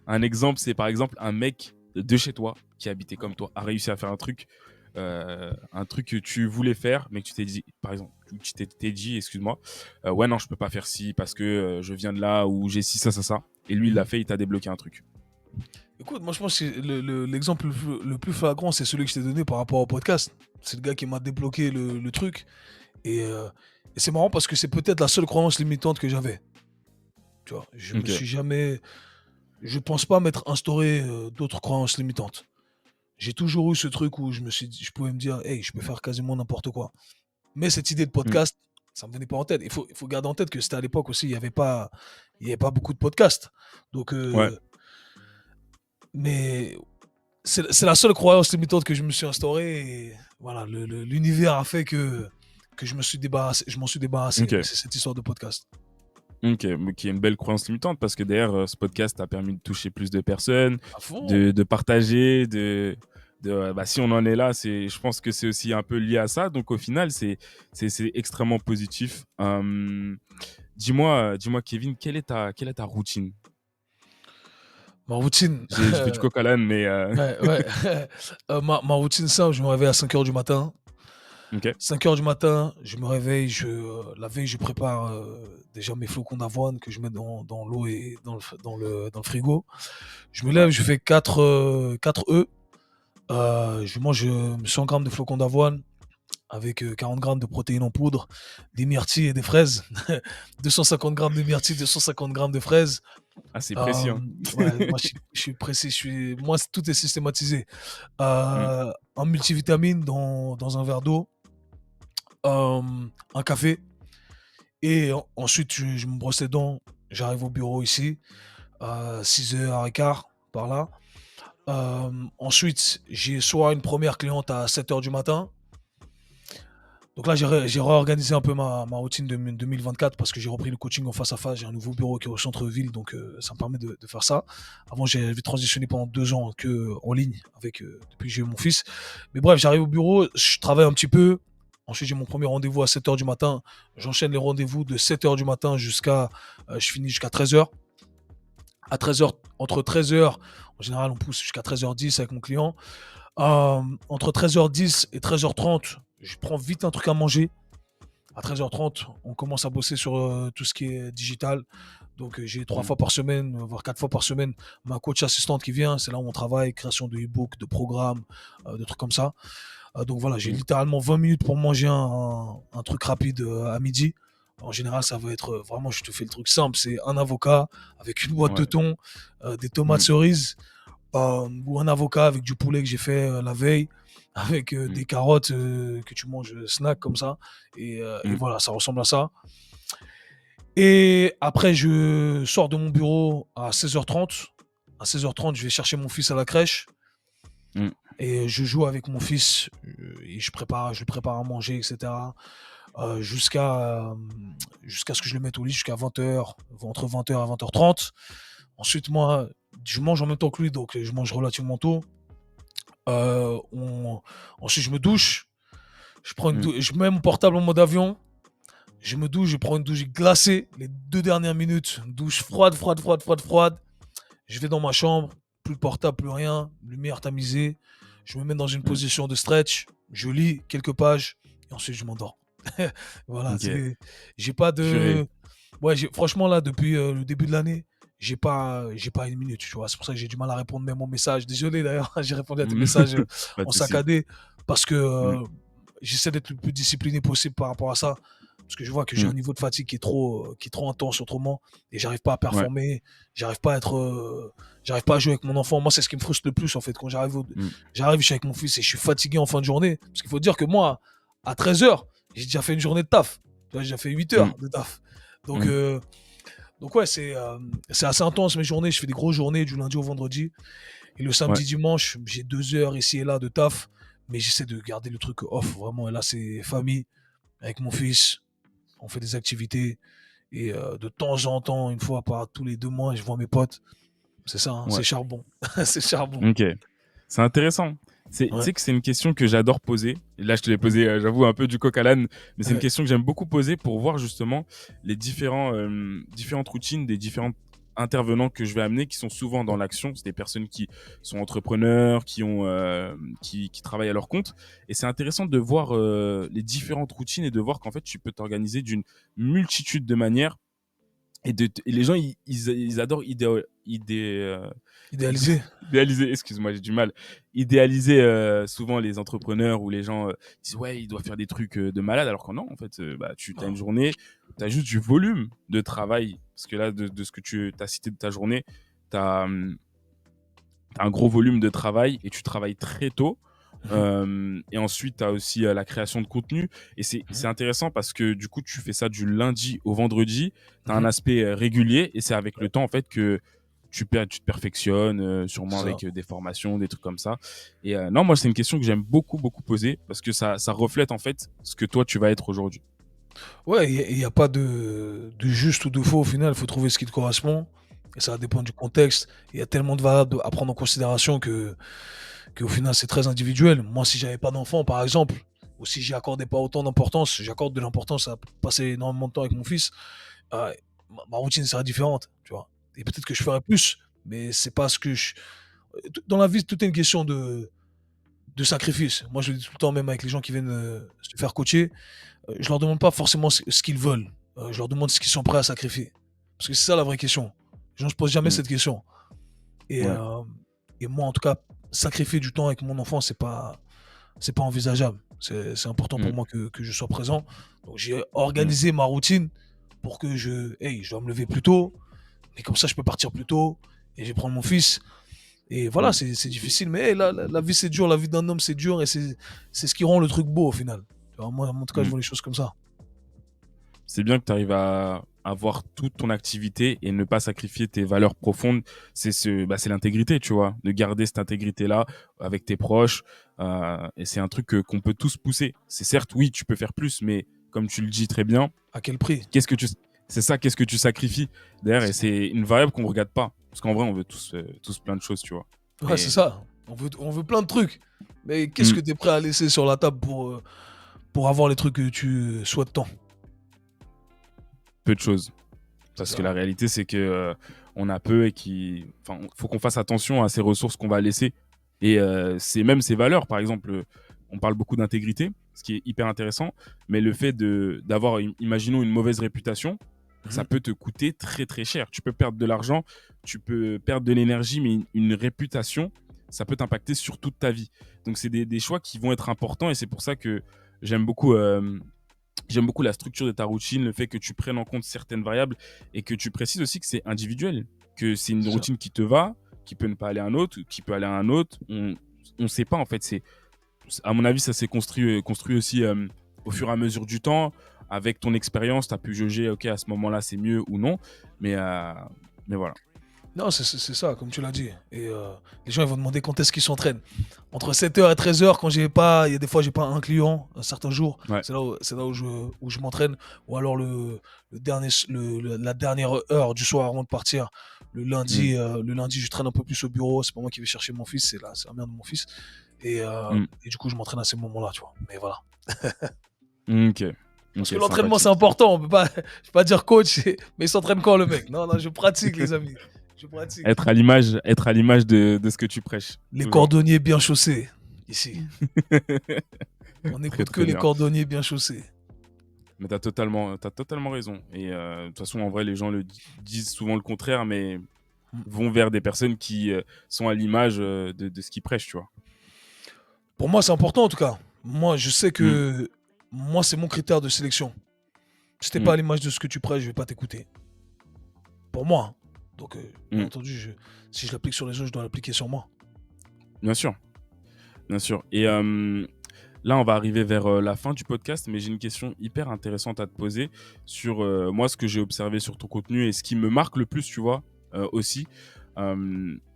Un exemple, c'est par exemple un mec de chez toi qui habitait comme toi, a réussi à faire un truc que tu voulais faire, mais que tu t'es dit, par exemple, tu t'es dit, excuse-moi, ouais, non, je peux pas faire ci parce que je viens de là ou j'ai ci, ça. Et lui, il l'a Mhm. fait, il t'a débloqué un truc. Écoute, moi je pense que l'exemple le plus flagrant, c'est celui que je t'ai donné par rapport au podcast. C'est le gars qui m'a débloqué le truc. Et, euh, et c'est marrant parce que c'est peut-être la seule croyance limitante que j'avais. Tu vois, je me Ok, suis jamais. Je pense pas m'être instauré d'autres croyances limitantes. J'ai toujours eu ce truc où je pouvais me dire, hey, je peux faire quasiment n'importe quoi. Mais cette idée de mm, podcast, ça me venait pas en tête. Il faut garder en tête que c'était à l'époque aussi, il y avait pas beaucoup de podcasts. Donc, ouais, mais c'est la seule croyance limitante que je me suis instaurée. Et voilà, l'univers a fait que je m'en suis débarrassé. ok. C'est cette histoire de podcast. Ok, mais qui est une belle croyance limitante parce que derrière, ce podcast a permis de toucher plus de personnes, À fond. de partager, bah, si on en est là, je pense que c'est aussi un peu lié à ça. Donc au final, c'est extrêmement positif. Dis-moi, Kevin, quelle est ta routine? Ma routine, J'ai fait du coq à l'âne, mais ouais, ouais. Ma routine simple, je me réveille à 5 heures du matin. ok. 5 heures du matin, je me réveille, la veille, je prépare déjà mes flocons d'avoine que je mets dans l'eau et dans le frigo. Je me lève, Ouais. je fais 4 œufs. Je mange 100 grammes de flocons d'avoine avec 40 grammes de protéines en poudre, des myrtilles et des fraises. 250 grammes de myrtilles, 250 grammes de fraises. Ah, c'est précis, Euh, hein. ouais, moi, je suis précis. Moi, tout est systématisé. Mm, Un multivitamine dans un verre d'eau, euh, un café. Et ensuite, je me brosse les dents. J'arrive au bureau ici, à 6h15, par là. Ensuite, j'ai soit une première cliente à 7 heures du matin. Donc là, j'ai réorganisé un peu ma routine de 2024 parce que j'ai repris le coaching en face à face. J'ai un nouveau bureau qui est au centre-ville, donc ça me permet de faire ça. Avant, j'avais transitionné pendant 2 ans que en ligne depuis que j'ai eu mon fils. Mais bref, j'arrive au bureau, je travaille un petit peu. Ensuite, j'ai mon premier rendez-vous à 7 heures du matin. J'enchaîne les rendez-vous de 7 heures du matin je finis jusqu'à 13 heures. À 13 heures, entre 13 heures, en général, on pousse jusqu'à 13h10 avec mon client. Entre 13h10 et 13h30, je prends vite un truc à manger. À 13h30, on commence à bosser sur tout ce qui est digital. Donc, j'ai 3 fois mm, par semaine, voire 4 fois par semaine, ma coach assistante qui vient. C'est là où on travaille, création de e-book, de programmes, de trucs comme ça. Donc voilà, j'ai mm. littéralement 20 minutes pour manger un truc rapide à midi. En général, ça va être vraiment, je te fais le truc simple, c'est un avocat avec une boîte de Ouais. thon, des tomates Mmh, cerises, ou un avocat avec du poulet que j'ai fait la veille, avec mmh, des carottes que tu manges snack comme ça. Et mmh, voilà, ça ressemble à ça. Et après, je sors de mon bureau à 16h30. À 16h30, je vais chercher mon fils à la crèche mmh, et je joue avec mon fils et je lui prépare à manger, etc. Jusqu'à ce que je le mette au lit, jusqu'à 20h, entre 20h et 20h30. Ensuite, moi, je mange en même temps que lui, donc je mange relativement tôt. Euh, on- Ensuite, je me douche. mmh. Je mets mon portable en mode avion. Je me douche, je prends une douche glacée. Les 2 dernières minutes, douche froide, froide, froide, froide, froide. Je vais dans ma chambre, plus de portable, plus rien, lumière tamisée. Je me mets dans une Mmh. position de stretch. Je lis quelques pages et ensuite je m'endors. Voilà, OK. j'ai pas Purée. de. Ouais, franchement, là, depuis le début de l'année, j'ai pas une minute, tu vois. C'est pour ça que j'ai du mal à répondre même aux messages. Désolé d'ailleurs, j'ai répondu à tes Mmh. messages Pas en de souci. saccadé parce que Mmh, j'essaie d'être le plus discipliné possible par rapport à ça. Parce que je vois que j'ai mmh. un niveau de fatigue qui est trop intense autrement et j'arrive pas à Ouais. performer, j'arrive pas à être, j'arrive pas à jouer avec mon enfant. Moi, c'est ce qui me frustre le plus en fait quand Mmh. j'arrive, je suis avec mon fils et je suis fatigué en fin de journée. Parce qu'il faut dire que moi, à 13h, j'ai déjà fait une journée de taf. Tu vois, j'ai déjà fait 8 Mmh. heures de taf. Donc, Mmh. euh, donc ouais, c'est assez intense mes journées. Je fais des grosses journées du lundi au vendredi. Et le Ouais. samedi, dimanche, j'ai 2 heures ici et là de taf. Mais j'essaie de garder le truc off vraiment. Et là, c'est famille avec mon fils. On fait des activités. Et de temps en temps, une fois par tous les 2 mois, je vois mes potes. C'est ça, hein, Ouais. c'est charbon. C'est charbon. OK. C'est intéressant. Tu Ouais. sais que c'est une question que j'adore poser. Et là, je te l'ai Mm. posée, j'avoue, un peu du coq à l'âne, mais c'est une Ouais. question que j'aime beaucoup poser pour voir justement les différentes routines des différents intervenants que je vais amener qui sont souvent dans l'action. C'est des personnes qui sont entrepreneurs, qui travaillent à leur compte. Et c'est intéressant de voir les différentes routines et de voir qu'en fait, tu peux t'organiser d'une multitude de manières. Et les gens, ils adorent Idéalisé. idéaliser, excuse-moi, j'ai du mal. Idéaliser souvent les entrepreneurs ou les gens disent ouais, il doit faire des trucs de malade, alors que non, en fait, bah, tu as une Non. journée, tu as juste du volume de travail. Parce que là, de ce que tu as cité de ta journée, tu as un gros volume de travail et tu travailles très tôt. Mhm. Et ensuite, tu as aussi la création de contenu. Et c'est Mhm. intéressant parce que du coup, tu fais ça du lundi au vendredi. Tu as un Mhm. aspect régulier et c'est avec le Ouais, temps en fait que tu te perfectionnes, sûrement c'est ça. avec des formations, des trucs comme ça. Et non, moi, c'est une question que j'aime beaucoup, beaucoup poser parce que ça reflète en fait ce que toi, tu vas être aujourd'hui. Ouais, il n'y a pas de juste ou de faux au final, il faut trouver ce qui te correspond. Et ça dépend du contexte. Il y a tellement de variables à prendre en considération qu'au final, c'est très individuel. Moi, si j'avais pas d'enfant, par exemple, ou si j'y accordais pas autant d'importance, j'accorde de l'importance à passer énormément de temps avec mon fils, ma routine serait différente, tu vois. Et peut-être que je ferais plus, mais c'est pas ce que je. Dans la vie, tout est une question de sacrifice. Moi, je le dis tout le temps, même avec les gens qui viennent se faire coacher, je leur demande pas forcément ce qu'ils veulent. Je leur demande ce qu'ils sont prêts à sacrifier. Parce que c'est ça la vraie question. Les gens ne se posent jamais Mm. cette question. Et, Ouais. euh, et moi, en tout cas, sacrifier du temps avec mon enfant, c'est pas envisageable. C'est important Mm. pour moi que je sois présent. Donc, j'ai Mm. organisé ma routine pour que hey, je dois me lever plus tôt, mais comme ça, je peux partir plus tôt et je vais prendre mon fils. Et voilà, Mm. c'est difficile, mais hey, la vie, c'est dur, la vie d'un homme, c'est dur et c'est ce qui rend le truc beau au final. Alors, moi, en tout cas, je Mm. vois les choses comme ça. C'est bien que tu arrives à avoir toute ton activité et ne pas sacrifier tes valeurs profondes. C'est l'intégrité, tu vois, de garder cette intégrité-là avec tes proches. Et c'est un truc qu'on peut tous pousser. C'est certes, oui, tu peux faire plus, mais comme tu le dis très bien, À quel prix? qu'est-ce que tu, c'est ça, qu'est-ce que tu sacrifies derrière. Et C'est c'est une variable qu'on ne regarde pas. Parce qu'en vrai, on veut tous plein de choses, tu vois. Ouais, c'est Mais ça. On veut plein de trucs. Mais qu'est-ce hmm, que tu es prêt à laisser sur la table pour avoir les trucs que tu souhaites tant? peu de choses. C'est Parce que ça. la réalité, c'est que on a peu et enfin, faut qu'on fasse attention à ces ressources qu'on va laisser. Et c'est même ces valeurs, par exemple, on parle beaucoup d'intégrité, ce qui est hyper intéressant, mais le fait d'avoir, imaginons, une mauvaise réputation, ça Mhm. peut te coûter très très cher. Tu peux perdre de l'argent, tu peux perdre de l'énergie, mais une réputation, ça peut t'impacter sur toute ta vie. Donc c'est des choix qui vont être importants et c'est pour ça que j'aime beaucoup J'aime beaucoup la structure de ta routine, le fait que tu prennes en compte certaines variables et que tu précises aussi que c'est individuel, que c'est une C'est ça. routine qui te va, qui peut ne pas aller à un autre, qui peut aller à un autre. On sait pas en fait. À mon avis, ça s'est construit aussi au fur et à mesure du temps. Avec ton expérience, tu as pu juger, ok, à ce moment-là, c'est mieux ou non. Mais, euh, mais voilà. Non, c'est ça, comme tu l'as dit. Et les gens, ils vont demander quand est-ce qu'ils s'entraînent. Entre 7 heures et 13 heures, quand j'ai pas, il y a des fois, j'ai pas un client, un certain jour, Ouais. c'est là où je m'entraîne. Ou alors la dernière heure du soir avant de partir. Mm, Le lundi, je traîne un peu plus au bureau. C'est pas moi qui vais chercher mon fils, c'est la mère de mon fils. mm. Et du coup, je m'entraîne à ces moments-là, tu vois. Mais voilà. Ok, Parce que ok, l'entraînement, c'est sympathique. important. Je peux pas dire coach, mais il s'entraîne quand le mec? Non, non, je pratique, les amis. Je pratique. Être à l'image de ce que tu prêches, Les toujours. cordonniers bien chaussés, ici. On Très, n'écoute que très les bien. cordonniers bien chaussés. Mais t'as totalement raison. Et de toute façon, en vrai, les gens disent souvent le contraire, mais Mm. vont vers des personnes qui sont à l'image de ce qu'ils prêchent, tu vois. Pour moi, c'est important en tout cas. Moi, je sais Mm, que moi, c'est mon critère de sélection. Si t'es pas mm, à l'image de ce que tu prêches, je vais pas t'écouter. Pour moi, hein. Donc, bien mm. entendu, si je l'applique sur les autres, je dois l'appliquer sur moi. Bien sûr, bien sûr. Et là, on va arriver vers la fin du podcast, mais j'ai une question hyper intéressante à te poser sur moi, ce que j'ai observé sur ton contenu et ce qui me marque le plus, tu vois, aussi.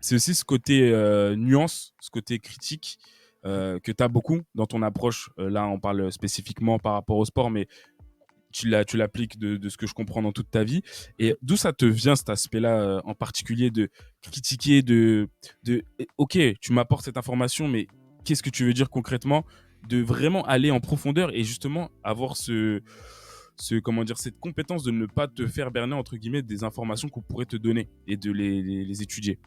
C'est aussi ce côté nuance, ce côté critique que tu as beaucoup dans ton approche. Là, on parle spécifiquement par rapport au sport, mais tu l'appliques de ce que je comprends dans toute ta vie. Et d'où ça te vient cet aspect-là en particulier de critiquer, ok, tu m'apportes cette information, mais qu'est-ce que tu veux dire concrètement? De vraiment aller en profondeur et justement avoir comment dire, cette compétence de ne pas te faire berner, entre guillemets, des informations qu'on pourrait te donner et de les étudier.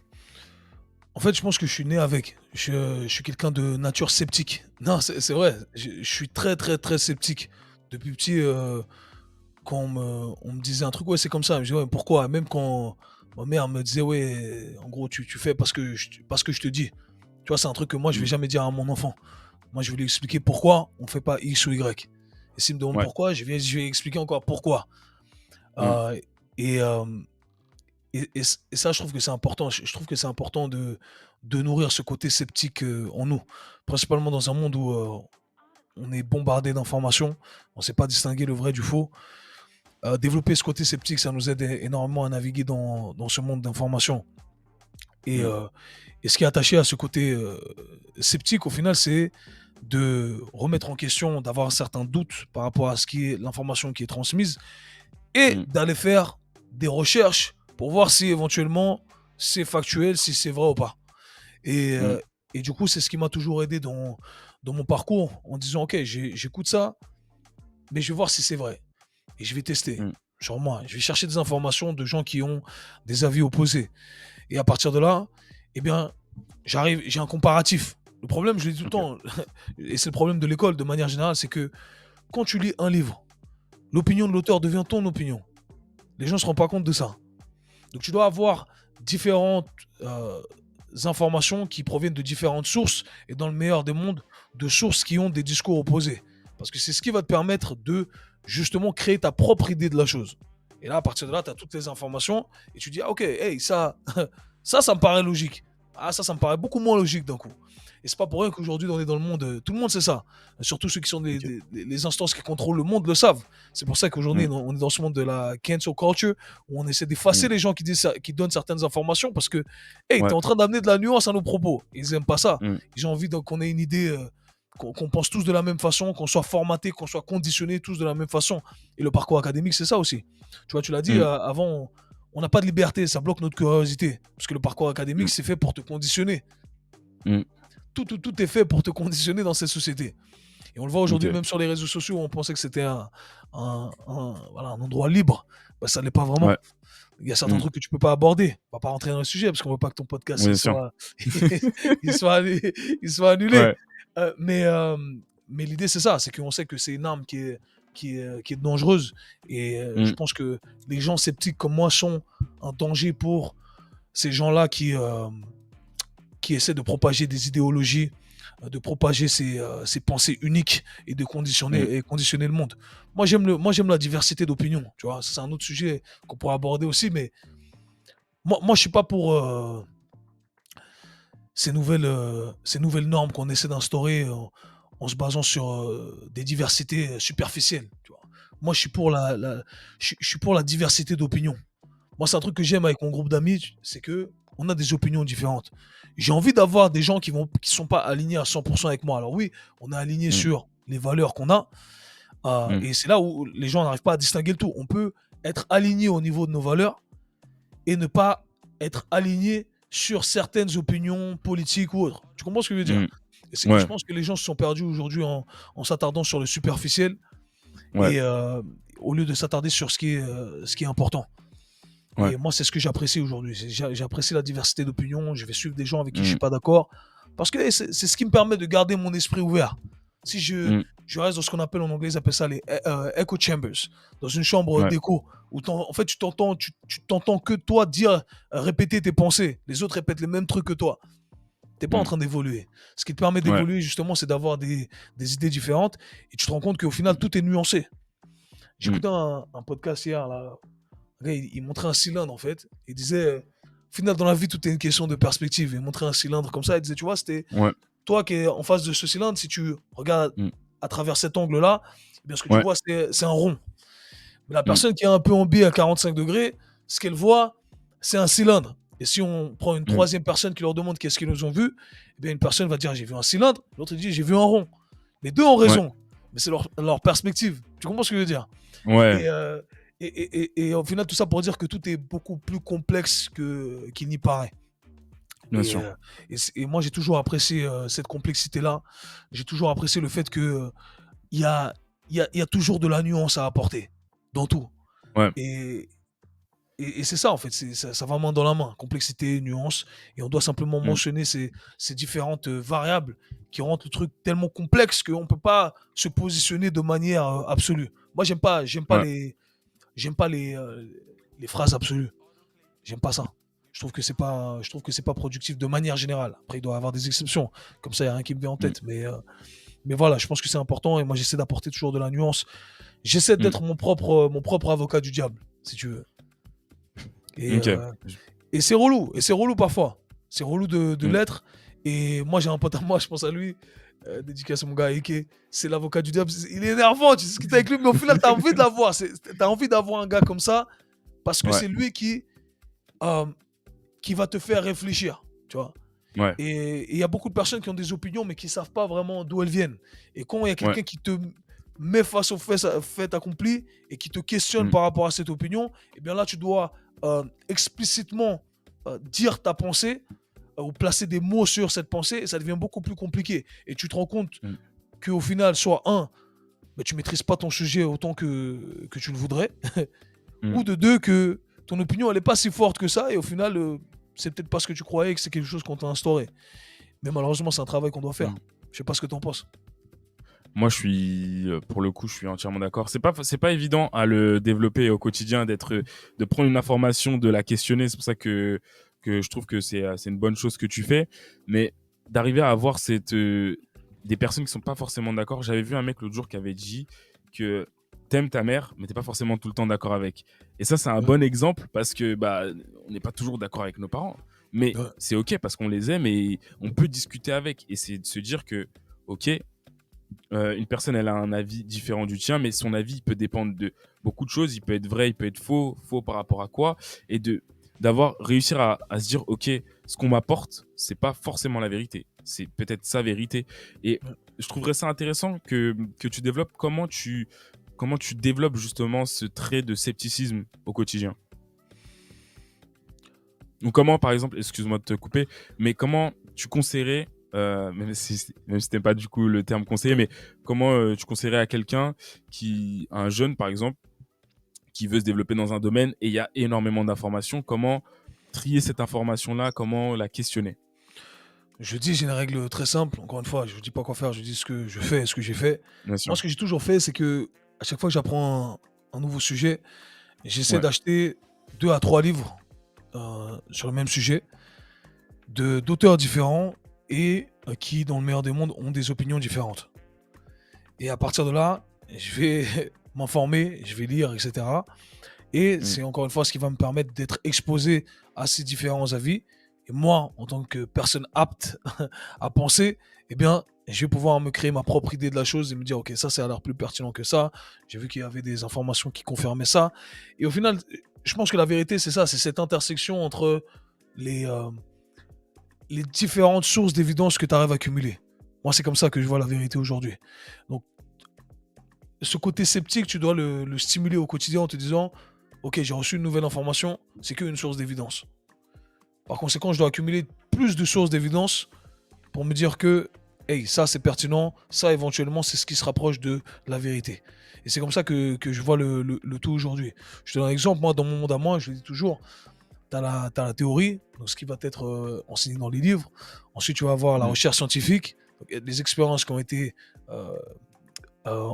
En fait, je pense que je suis né avec. Je suis quelqu'un de nature sceptique. Non, c'est vrai. Je suis très, très, très sceptique. Depuis petit, quand on me disait un truc, ouais, c'est comme ça. Je me disais, ouais, pourquoi? Même quand ma mère me disait, ouais, en gros, tu fais parce que je te dis. Tu vois, c'est un truc que moi, je vais Mm. jamais dire à mon enfant. Moi, je vais lui expliquer pourquoi on fait pas X ou Y. Et s'il me demande Ouais. pourquoi, je vais expliquer encore pourquoi. Mm. Euh, et, euh, et ça, je trouve que c'est important. Je trouve que c'est important de nourrir ce côté sceptique en nous. Principalement dans un monde où on est bombardé d'informations. On ne sait pas distinguer le vrai du faux. Développer ce côté sceptique, ça nous aide énormément à naviguer dans ce monde d'informations. Et, Mm. euh, et ce qui est attaché à ce côté sceptique, au final, c'est de remettre en question, d'avoir un certain doute par rapport à ce qui est l'information qui est transmise et Mm. d'aller faire des recherches pour voir si éventuellement c'est factuel, si c'est vrai ou pas. Et, Mm. euh, et du coup, c'est ce qui m'a toujours aidé dans mon parcours en disant, ok, j'écoute ça, mais je vais voir si c'est vrai. Et je vais tester. Mm. Genre moi, je vais chercher des informations de gens qui ont des avis opposés. Et à partir de là, eh bien, j'ai un comparatif. Le problème, je le dis tout le Ok. temps, et c'est le problème de l'école de manière générale, c'est que quand tu lis un livre, l'opinion de l'auteur devient ton opinion. Les gens ne se rendent pas compte de ça. Donc tu dois avoir différentes informations qui proviennent de différentes sources, et dans le meilleur des mondes, de sources qui ont des discours opposés. Parce que c'est ce qui va te permettre de justement créer ta propre idée de la chose. Et là, à partir de là, tu as toutes les informations, et tu dis, ah ok, hey, ça me paraît logique. Ah, ça me paraît beaucoup moins logique d'un coup. Et c'est pas pour rien qu'aujourd'hui, on est dans le monde, tout le monde sait ça. Surtout ceux qui sont Ok. les instances qui contrôlent le monde le savent. C'est pour ça qu'aujourd'hui, Mm. on est dans ce monde de la cancel culture, où on essaie d'effacer Mm. les gens qui donnent certaines informations parce que, hey, t'es Ouais. en train d'amener de la nuance à nos propos. Ils aiment pas ça. Mm. Ils ont envie qu'on ait une idée, qu'on pense tous de la même façon, qu'on soit formaté, qu'on soit conditionné tous de la même façon. Et le parcours académique, c'est ça aussi. Tu vois, tu l'as dit Mm. avant, on n'a pas de liberté, ça bloque notre curiosité. Parce que le parcours académique, Mm. c'est fait pour te conditionner. Mm. Tout est fait pour te conditionner dans cette société. Et on le voit aujourd'hui Ok. même sur les réseaux sociaux, où on pensait que c'était voilà, un endroit libre. Bah, ça ne l'est pas vraiment. Ouais. Il y a certains Mm. trucs que tu peux pas aborder. On va pas rentrer dans le sujet parce qu'on veut pas que ton podcast Bien sûr. il soit annulé. Ouais. Mais l'idée c'est ça, c'est qu'on sait que c'est une arme qui est dangereuse. Et je Mm. pense que les gens sceptiques comme moi sont un danger pour ces gens-là qui essaient de propager des idéologies de propager ses pensées uniques et de Mm, conditionner le monde. Moi, j'aime la diversité d'opinions, tu vois. C'est un autre sujet qu'on pourrait aborder aussi, mais moi, je suis pas pour ces nouvelles normes qu'on essaie d'instaurer en se basant sur des diversités superficielles, tu vois. Moi, je suis pour la diversité d'opinions. Moi, c'est un truc que j'aime avec mon groupe d'amis, c'est que on a des opinions différentes. J'ai envie d'avoir des gens qui sont pas alignés à 100% avec moi. Alors oui, on est aligné mm, sur les valeurs qu'on a, mm. et c'est là où les gens n'arrivent pas à distinguer le tout. On peut être aligné au niveau de nos valeurs et ne pas être aligné sur certaines opinions politiques ou autres. Tu comprends ce que je veux dire? Mm. Et Ouais, je pense que les gens se sont perdus aujourd'hui en s'attardant sur le superficiel ouais, et au lieu de s'attarder sur ce qui est important. ouais. Et moi, c'est ce que j'apprécie aujourd'hui. J'apprécie la diversité d'opinions. Je vais suivre des gens avec qui je suis Mm, pas d'accord. Parce que c'est ce qui me permet de garder mon esprit ouvert. Si mm, je reste dans ce qu'on appelle en anglais, ils appellent ça les echo chambers, dans une chambre ouais, d'écho, où en fait, tu t'entends que toi dire, répéter tes pensées. Les autres répètent les mêmes trucs que toi. T'es pas en mm, train d'évoluer. Ce qui te permet ouais. d'évoluer, justement, c'est d'avoir des idées différentes. Et tu te rends compte qu'au final, tout est nuancé. Mm, J'écoutais un podcast hier, là, le gars, il montrait un cylindre en fait. Il disait, au final, dans la vie, tout est une question de perspective. Il montrait un cylindre comme ça. Il disait, tu vois, c'était ouais, toi qui es en face de ce cylindre. Si tu regardes mm, à travers cet angle-là, eh bien, ce que tu ouais, vois, c'est un rond. Mais la mm, personne qui est un peu en biais à 45 degrés, ce qu'elle voit, c'est un cylindre. Et si on prend une mm, troisième personne qui leur demande qu'est-ce qu'ils ont vu, eh bien, une personne va dire, j'ai vu un cylindre. L'autre dit, j'ai vu un rond. Les deux ont ouais, raison. Mais c'est leur perspective. Tu comprends ce que je veux dire? ouais, Et, et au final, tout ça pour dire que tout est beaucoup plus complexe qu'il n'y paraît. bien Et, sûr. et moi, j'ai toujours apprécié cette complexité-là. J'ai toujours apprécié le fait que il y a, il y a toujours de la nuance à apporter dans tout. Ouais, Et, et c'est ça, en fait, ça va main dans la main. Complexité, nuance. Et on doit simplement mm, mentionner ces différentes variables qui rendent le truc tellement complexe qu'on ne peut pas se positionner de manière absolue. Moi, ouais, j'aime pas les phrases absolues. J'aime pas ça. Je trouve que c'est pas productif de manière générale. Après, il doit y avoir des exceptions. Comme ça, il n'y a rien qui me vient en mm, tête. Mais voilà, je pense que c'est important et moi, j'essaie d'apporter toujours de la nuance. J'essaie mm. d'être mon propre avocat du diable, si tu veux. Et, Ok. euh, et c'est relou. Et c'est relou parfois. C'est relou de Mm, l'être. Et moi, j'ai un pote à moi, je pense à lui. Dédicace à mon gars Ike, c'est l'avocat du diable. Il est énervant, tu discutes avec lui, mais au final, t'as envie de l'avoir. T'as envie d'avoir un gars comme ça parce que ouais, c'est lui euh, qui va te faire réfléchir, tu vois. ouais, Et il y a beaucoup de personnes qui ont des opinions, mais qui ne savent pas vraiment d'où elles viennent. Et quand il y a ouais, quelqu'un qui te met face au fait accompli et qui te questionne mm, par rapport à cette opinion, eh bien là, tu dois explicitement dire ta pensée ou placer des mots sur cette pensée, et ça devient beaucoup plus compliqué. Et tu te rends compte mm, qu'au final, soit un, bah, tu maîtrises pas ton sujet autant que tu le voudrais, mm. ou de deux, que ton opinion, elle n'est pas si forte que ça, et au final, c'est peut-être pas ce que tu croyais, que c'est quelque chose qu'on t'a instauré. Mais malheureusement, c'est un travail qu'on doit faire. Mm. Je sais pas ce que t'en penses. Moi, pour le coup, je suis entièrement d'accord. C'est pas évident à le développer au quotidien, de prendre une information, de la questionner. C'est pour ça que je trouve que c'est une bonne chose que tu fais. Mais d'arriver à avoir des personnes qui sont pas forcément d'accord. J'avais vu un mec l'autre jour qui avait dit que t'aimes ta mère, mais t'es pas forcément tout le temps d'accord avec. Et ça, c'est un Ouais, bon exemple parce que, bah, on n'est pas toujours d'accord avec nos parents. Mais ouais, c'est OK parce qu'on les aime et on peut discuter avec. Et c'est de se dire que, OK, une personne, elle a un avis différent du tien, mais son avis il peut dépendre de beaucoup de choses. Il peut être vrai, il peut être faux, faux par rapport à quoi, et d'avoir réussir à se dire, ok, ce qu'on m'apporte, c'est pas forcément la vérité, c'est peut-être sa vérité. Et ouais. je trouverais ça intéressant que tu développes comment tu développes justement ce trait de scepticisme au quotidien. Ou comment, par exemple, excuse-moi de te couper, mais comment tu conseillerais, même si t'aimes pas du coup le terme conseiller, mais comment tu conseillerais à quelqu'un à un jeune par exemple, qui veut se développer dans un domaine et il y a énormément d'informations, comment trier cette information-là, comment la questionner? Je dis, j'ai une règle très simple. Encore une fois, je vous dis pas quoi faire, je dis ce que je fais et ce que j'ai fait. Bien Moi, sûr. ce que j'ai toujours fait, c'est que à chaque fois que j'apprends un nouveau sujet, j'essaie Ouais. d'acheter 2 à 3 livres sur le même sujet, d'auteurs différents, et qui, dans le meilleur des mondes, ont des opinions différentes. Et à partir de là, je vais m'informer, je vais lire, etc. Et Mm. c'est encore une fois ce qui va me permettre d'être exposé à ces différents avis. Et moi, en tant que personne apte à penser, eh bien, je vais pouvoir me créer ma propre idée de la chose et me dire, ok, ça a l'air plus pertinent que ça. J'ai vu qu'il y avait des informations qui confirmaient ça. Et au final, je pense que la vérité, c'est ça, c'est cette intersection entre les, euh, les différentes sources d'évidence que tu arrives à cumuler. Moi, c'est comme ça que je vois la vérité aujourd'hui. Donc, ce côté sceptique, tu dois le stimuler au quotidien en te disant, ok, j'ai reçu une nouvelle information, c'est qu'une source d'évidence. Par conséquent, je dois accumuler plus de sources d'évidence pour me dire que, hey, ça c'est pertinent, ça éventuellement c'est ce qui se rapproche de la vérité. Et c'est comme ça que je vois le tout aujourd'hui. Je te donne un exemple, moi dans mon monde à moi, je le dis toujours, t'as la théorie, donc ce qui va être enseigné dans les livres. Ensuite, tu vas avoir la Mm. recherche scientifique, donc, des expériences qui ont été euh,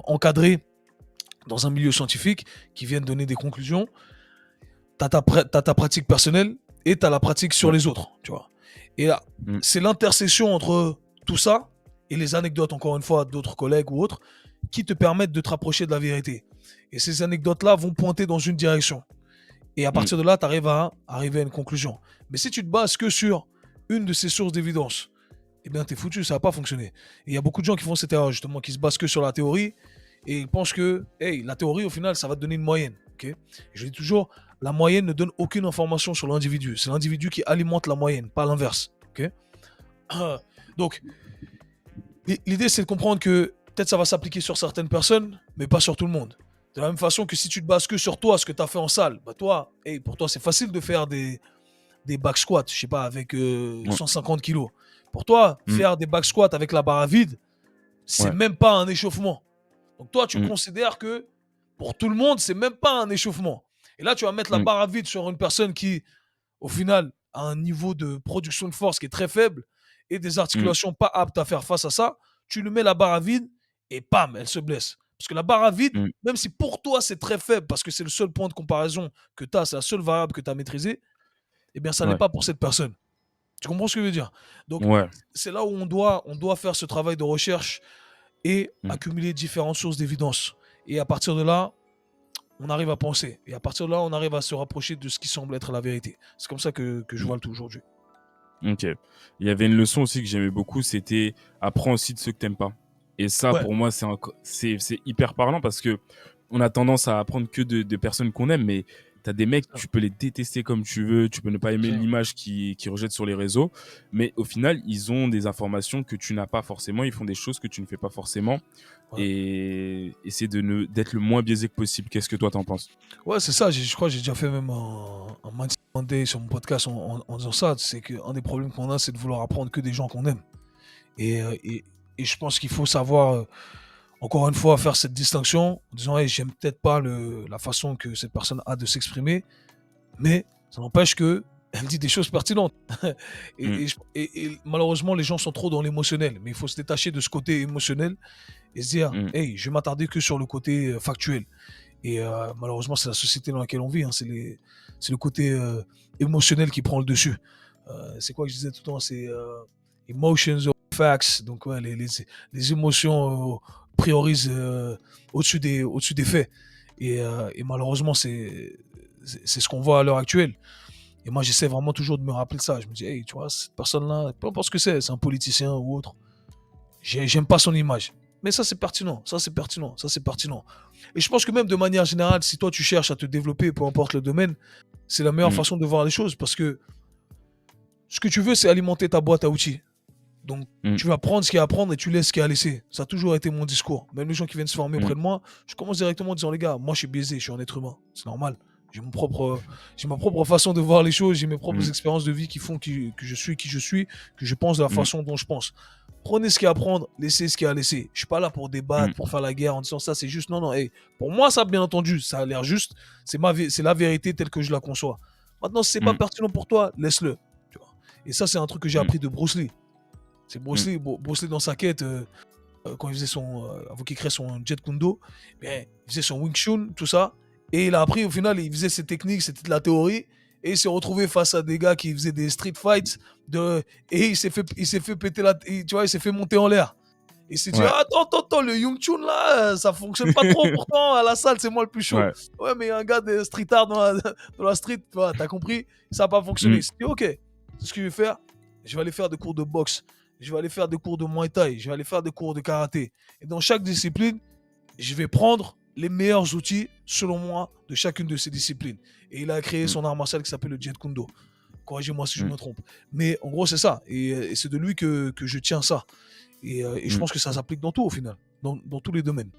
encadrées dans un milieu scientifique, qui viennent donner des conclusions. T'as ta pratique personnelle et t'as la pratique sur Ouais. les autres, tu vois. Et là, Mm. c'est l'intersection entre tout ça et les anecdotes, encore une fois, d'autres collègues ou autres, qui te permettent de te rapprocher de la vérité. Et ces anecdotes-là vont pointer dans une direction. Et à Mm. partir de là, tu arrives à arriver à une conclusion. Mais si tu te bases que sur une de ces sources d'évidence, eh bien, t'es foutu, ça va pas fonctionner. Et il y a beaucoup de gens qui font cette erreur, justement, qui se basent que sur la théorie et ils pensent que, hey, la théorie, au final, ça va te donner une moyenne. Ok. Et je dis toujours, la moyenne ne donne aucune information sur l'individu. C'est l'individu qui alimente la moyenne, pas l'inverse. Ok. Donc, l'idée, c'est de comprendre que peut-être ça va s'appliquer sur certaines personnes, mais pas sur tout le monde. De la même façon que si tu te bases que sur toi, ce que tu as fait en salle, bah toi, hey, pour toi, c'est facile de faire des back squats, je sais pas, avec Ouais. 150 kilos. Pour toi, Mm. faire des back squats avec la barre à vide, c'est Ouais. même pas un échauffement. Donc toi, tu Mm. considères que pour tout le monde, c'est même pas un échauffement. Et là, tu vas mettre la Mm. barre à vide sur une personne qui, au final, a un niveau de production de force qui est très faible et des Mm. articulations pas aptes à faire face à ça. Tu lui mets la barre à vide et pam, elle se blesse. Parce que la barre à vide, Mm. même si pour toi c'est très faible parce que c'est le seul point de comparaison que tu as, c'est la seule variable que tu as maîtrisée, eh bien ça n'est Ouais. pas pour cette personne. Tu comprends ce que je veux dire? Donc Ouais. c'est là où on doit faire ce travail de recherche et Mm. accumuler différentes sources d'évidence. Et à partir de là, on arrive à penser. Et à partir de là, on arrive à se rapprocher de ce qui semble être la vérité. C'est comme ça que je Mm. vois le tout aujourd'hui. Ok. Il y avait une leçon aussi que j'aimais beaucoup, c'était apprends aussi de ceux que t'aimes pas. Et ça, Ouais, pour moi, c'est hyper parlant parce que on a tendance à apprendre que de personnes qu'on aime, mais t'as des mecs, tu peux les détester comme tu veux, tu peux ne pas aimer ok. l'image qu'ils rejettent sur les réseaux, mais au final, ils ont des informations que tu n'as pas forcément, ils font des choses que tu ne fais pas forcément, Ouais, et essaie d'être le moins biaisé que possible. Qu'est-ce que toi t'en penses? ouais c'est ça. Je crois que j'ai déjà fait même un Mindset Monday sur mon podcast en disant ça. C'est qu'un des problèmes qu'on a, c'est de vouloir apprendre que des gens qu'on aime. Et, euh, et, et je pense qu'il faut savoir, encore une fois, faire cette distinction en disant, hey, j'aime peut-être pas la façon que cette personne a de s'exprimer, mais ça n'empêche que elle dit des choses pertinentes. Mm. Et malheureusement, les gens sont trop dans l'émotionnel. Mais il faut se détacher de ce côté émotionnel et se dire, Mm. hey, je vais m'attarder que sur le côté factuel. Et malheureusement, c'est la société dans laquelle on vit. Hein. C'est le côté émotionnel qui prend le dessus. C'est quoi que je disais tout le temps? C'est emotions over facts. Donc, ouais, les émotions priorisent au-dessus des faits. Et malheureusement, c'est ce qu'on voit à l'heure actuelle. Et moi, j'essaie vraiment toujours de me rappeler de ça. Je me dis, hey, tu vois, cette personne-là, peu importe ce que c'est un politicien ou autre, j'aime pas son image. Mais ça, c'est pertinent. Ça, c'est pertinent. Ça, c'est pertinent. Et je pense que même de manière générale, si toi, tu cherches à te développer, peu importe le domaine, c'est la meilleure Mm. façon de voir les choses parce que ce que tu veux, c'est alimenter ta boîte à outils. Donc, Mm. tu vas prendre ce qu'il y a à prendre et tu laisses ce qu'il y a à laisser. Ça a toujours été mon discours. Même les gens qui viennent se former Mm. auprès de moi, je commence directement en disant, les gars, moi, je suis biaisé, je suis un être humain. C'est normal. J'ai ma propre façon de voir les choses, j'ai mes propres Mm. expériences de vie qui font que je suis qui je suis, que je pense de la Mm. façon dont je pense. Prenez ce qu'il y a à prendre, laissez ce qu'il y a à laisser. Je suis pas là pour Mm. débattre, pour faire la guerre en disant ça, c'est juste. Non, non, hey, pour moi, ça, bien entendu, ça a l'air juste. C'est la vérité telle que je la conçois. Maintenant, si c'est pas Mm. pertinent pour toi, laisse-le. Tu vois. Et ça, c'est un truc que j'ai Mm. appris de Bruce Lee. C'est Mm. Bruce Lee dans sa quête, quand il faisait avant qu'il crée son Jet Kundo, il faisait son Wing Chun, tout ça. Et il a appris, au final, il faisait ses techniques, c'était de la théorie. et il s'est retrouvé face à des gars qui faisaient des street fights et il s'est fait péter tu vois, il s'est fait monter en l'air. Il s'est dit, Ouais, ah, attends, le Young Chun là, ça fonctionne pas trop pourtant, à la salle, c'est moi le plus chaud. ouais. Ouais, mais il y a un gars de street art dans la street, tu vois, t'as compris? Ça n'a pas fonctionné. Mm, Il s'est dit, ok, c'est ce que je vais faire. Je vais aller faire des cours de boxe. Je vais aller faire des cours de Muay Thai. Je vais aller faire des cours de karaté. Et dans chaque discipline, je vais prendre les meilleurs outils, selon moi, de chacune de ces disciplines. Et il a créé mm, son art martial qui s'appelle le Jeet Kune Do. Corrigez-moi si je mm, me trompe. Mais en gros, c'est ça. Et c'est de lui que je tiens ça. Et je mm. pense que ça s'applique dans tout au final, dans tous les domaines.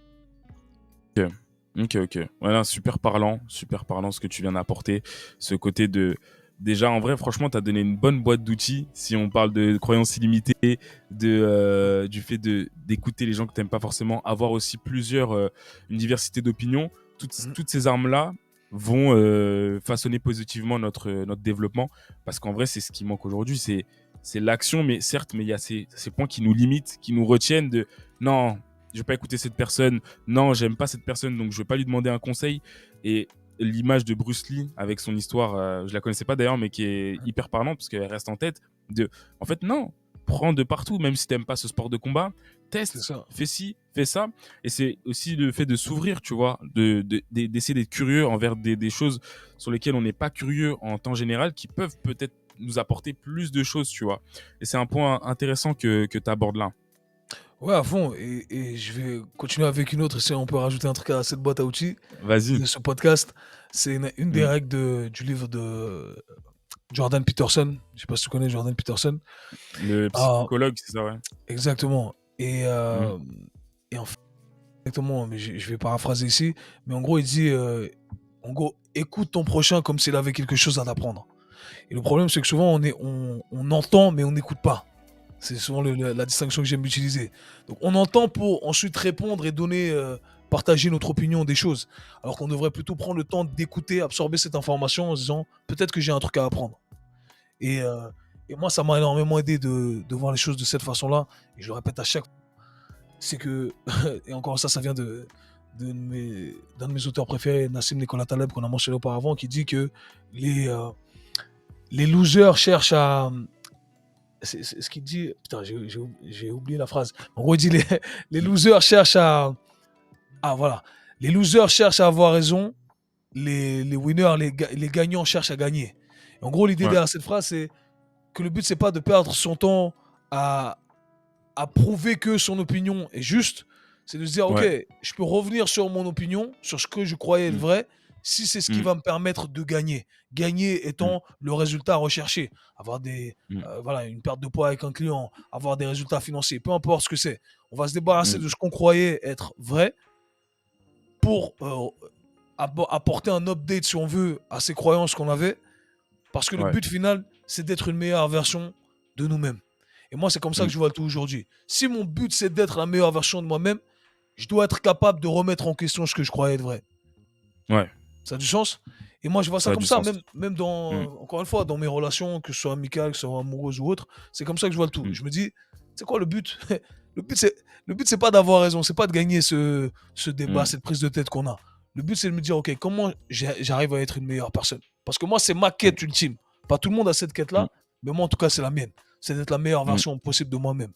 Ok, ok, ok. Voilà, super parlant ce que tu viens d'apporter. Ce côté de. Déjà, en vrai, franchement, tu as donné une bonne boîte d'outils. Si on parle de croyances illimitées, du fait d'écouter les gens que tu n'aimes pas forcément, avoir aussi une diversité d'opinions, Mhm. toutes ces armes-là vont façonner positivement notre développement. Parce qu'en vrai, c'est ce qui manque aujourd'hui. C'est l'action, mais certes, mais il y a ces points qui nous limitent, qui nous retiennent de non, je vais pas écouter cette personne, non, j'aime pas cette personne, donc je vais pas lui demander un conseil. Et l'image de Bruce Lee avec son histoire, je la connaissais pas d'ailleurs, mais qui est hyper parlante parce qu'elle reste en tête. En fait, non, prends de partout, même si t'aimes pas ce sport de combat, C'est teste, ça. fais ci, fais ça. Et c'est aussi le fait de s'ouvrir, tu vois, d'essayer d'être curieux envers des choses sur lesquelles on n'est pas curieux en temps général, qui peuvent peut-être nous apporter plus de choses, tu vois. Et c'est un point intéressant que tu abordes là. Ouais, à fond. Et je vais continuer avec une autre. Si on peut rajouter un truc à cette boîte à outils Vas-y. de ce podcast, c'est une des Mm. règles du livre de Jordan Peterson. Je sais pas si tu connais Jordan Peterson. Le Ah, psychologue, c'est ça, ouais. exactement. Mm. Et en fait, exactement, mais je vais paraphraser ici. Mais en gros, il dit, en gros, écoute ton prochain comme s'il avait quelque chose à t'apprendre. Et le problème, c'est que souvent, on entend, mais on n'écoute pas. C'est souvent la distinction que j'aime utiliser. Donc, on entend pour ensuite répondre et donner, partager notre opinion des choses. Alors qu'on devrait plutôt prendre le temps d'écouter, absorber cette information en se disant peut-être que j'ai un truc à apprendre. Et, euh, et moi, ça m'a énormément aidé de voir les choses de cette façon-là. Et je le répète à chaque fois. C'est que, et encore ça vient d'un de mes auteurs préférés, Nassim Nicolas Taleb, qu'on a mentionné auparavant, qui dit que les, euh, les losers cherchent à, c'est ce qu'il dit. Putain, j'ai oublié la phrase. En gros, il dit les losers cherchent à. Ah, voilà. Les losers cherchent à avoir raison. Les winners, les gagnants cherchent à gagner. Et en gros, l'idée Ouais, derrière cette phrase, c'est que le but, c'est pas de perdre son temps à, à prouver que son opinion est juste. C'est de se dire, ok, ouais. je peux revenir sur mon opinion, sur ce que je croyais être Mm, vrai, si c'est ce qui mm, va me permettre de gagner. Gagner mm, étant le résultat recherché. Avoir mm, voilà, une perte de poids avec un client, avoir des résultats financiers, peu importe ce que c'est. On va se débarrasser mm, de ce qu'on croyait être vrai pour apporter un update, si on veut, à ces croyances qu'on avait. Parce que le ouais. but final, c'est d'être une meilleure version de nous-mêmes. Et moi, c'est comme ça que Mm, je vois le tout aujourd'hui. Si mon but, c'est d'être la meilleure version de moi-même, je dois être capable de remettre en question ce que je croyais être vrai. ouais, Ça a du sens? Et moi, je vois ça ça a comme du ça, sens. même Mm, encore une fois, dans mes relations, que ce soit amicales, que ce soit amoureuses ou autres, c'est comme ça que je vois le tout. mm, Je me dis, c'est quoi le but? Le but, c'est pas d'avoir raison, c'est pas de gagner ce débat, mm, cette prise de tête qu'on a. Le but, c'est de me dire, ok, comment j'arrive à être une meilleure personne? Parce que moi, c'est ma mm, quête ultime. Pas tout le monde a cette mm, quête-là, mais moi, en tout cas, c'est la mienne. C'est d'être la meilleure mm, version possible de moi-même.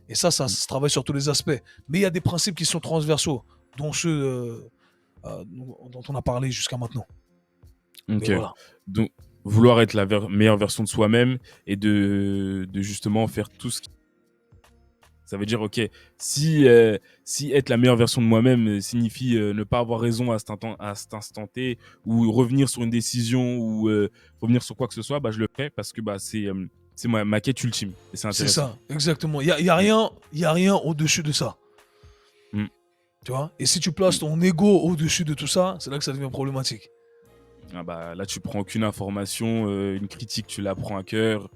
Et ça mm. se travaille sur tous les aspects. Mais il y a des principes qui sont transversaux, dont ceux dont on a parlé jusqu'à maintenant. Mais Ok. voilà. Donc, vouloir être la meilleure version de soi-même et de justement faire tout ce qui. Ça veut dire, ok, si être la meilleure version de moi-même signifie ne pas avoir raison à cet instant T ou revenir sur une décision ou revenir sur quoi que ce soit, bah, je le fais parce que bah, c'est ma quête ultime et c'est C'est intéressant. ça, exactement. Il y a Mm, rien, y a rien au-dessus de ça. mm, Tu vois? Et si tu places mm. ton ego au-dessus de tout ça, c'est là que ça devient problématique. Ah bah, là, tu prends aucune information, une critique, tu la prends à cœur.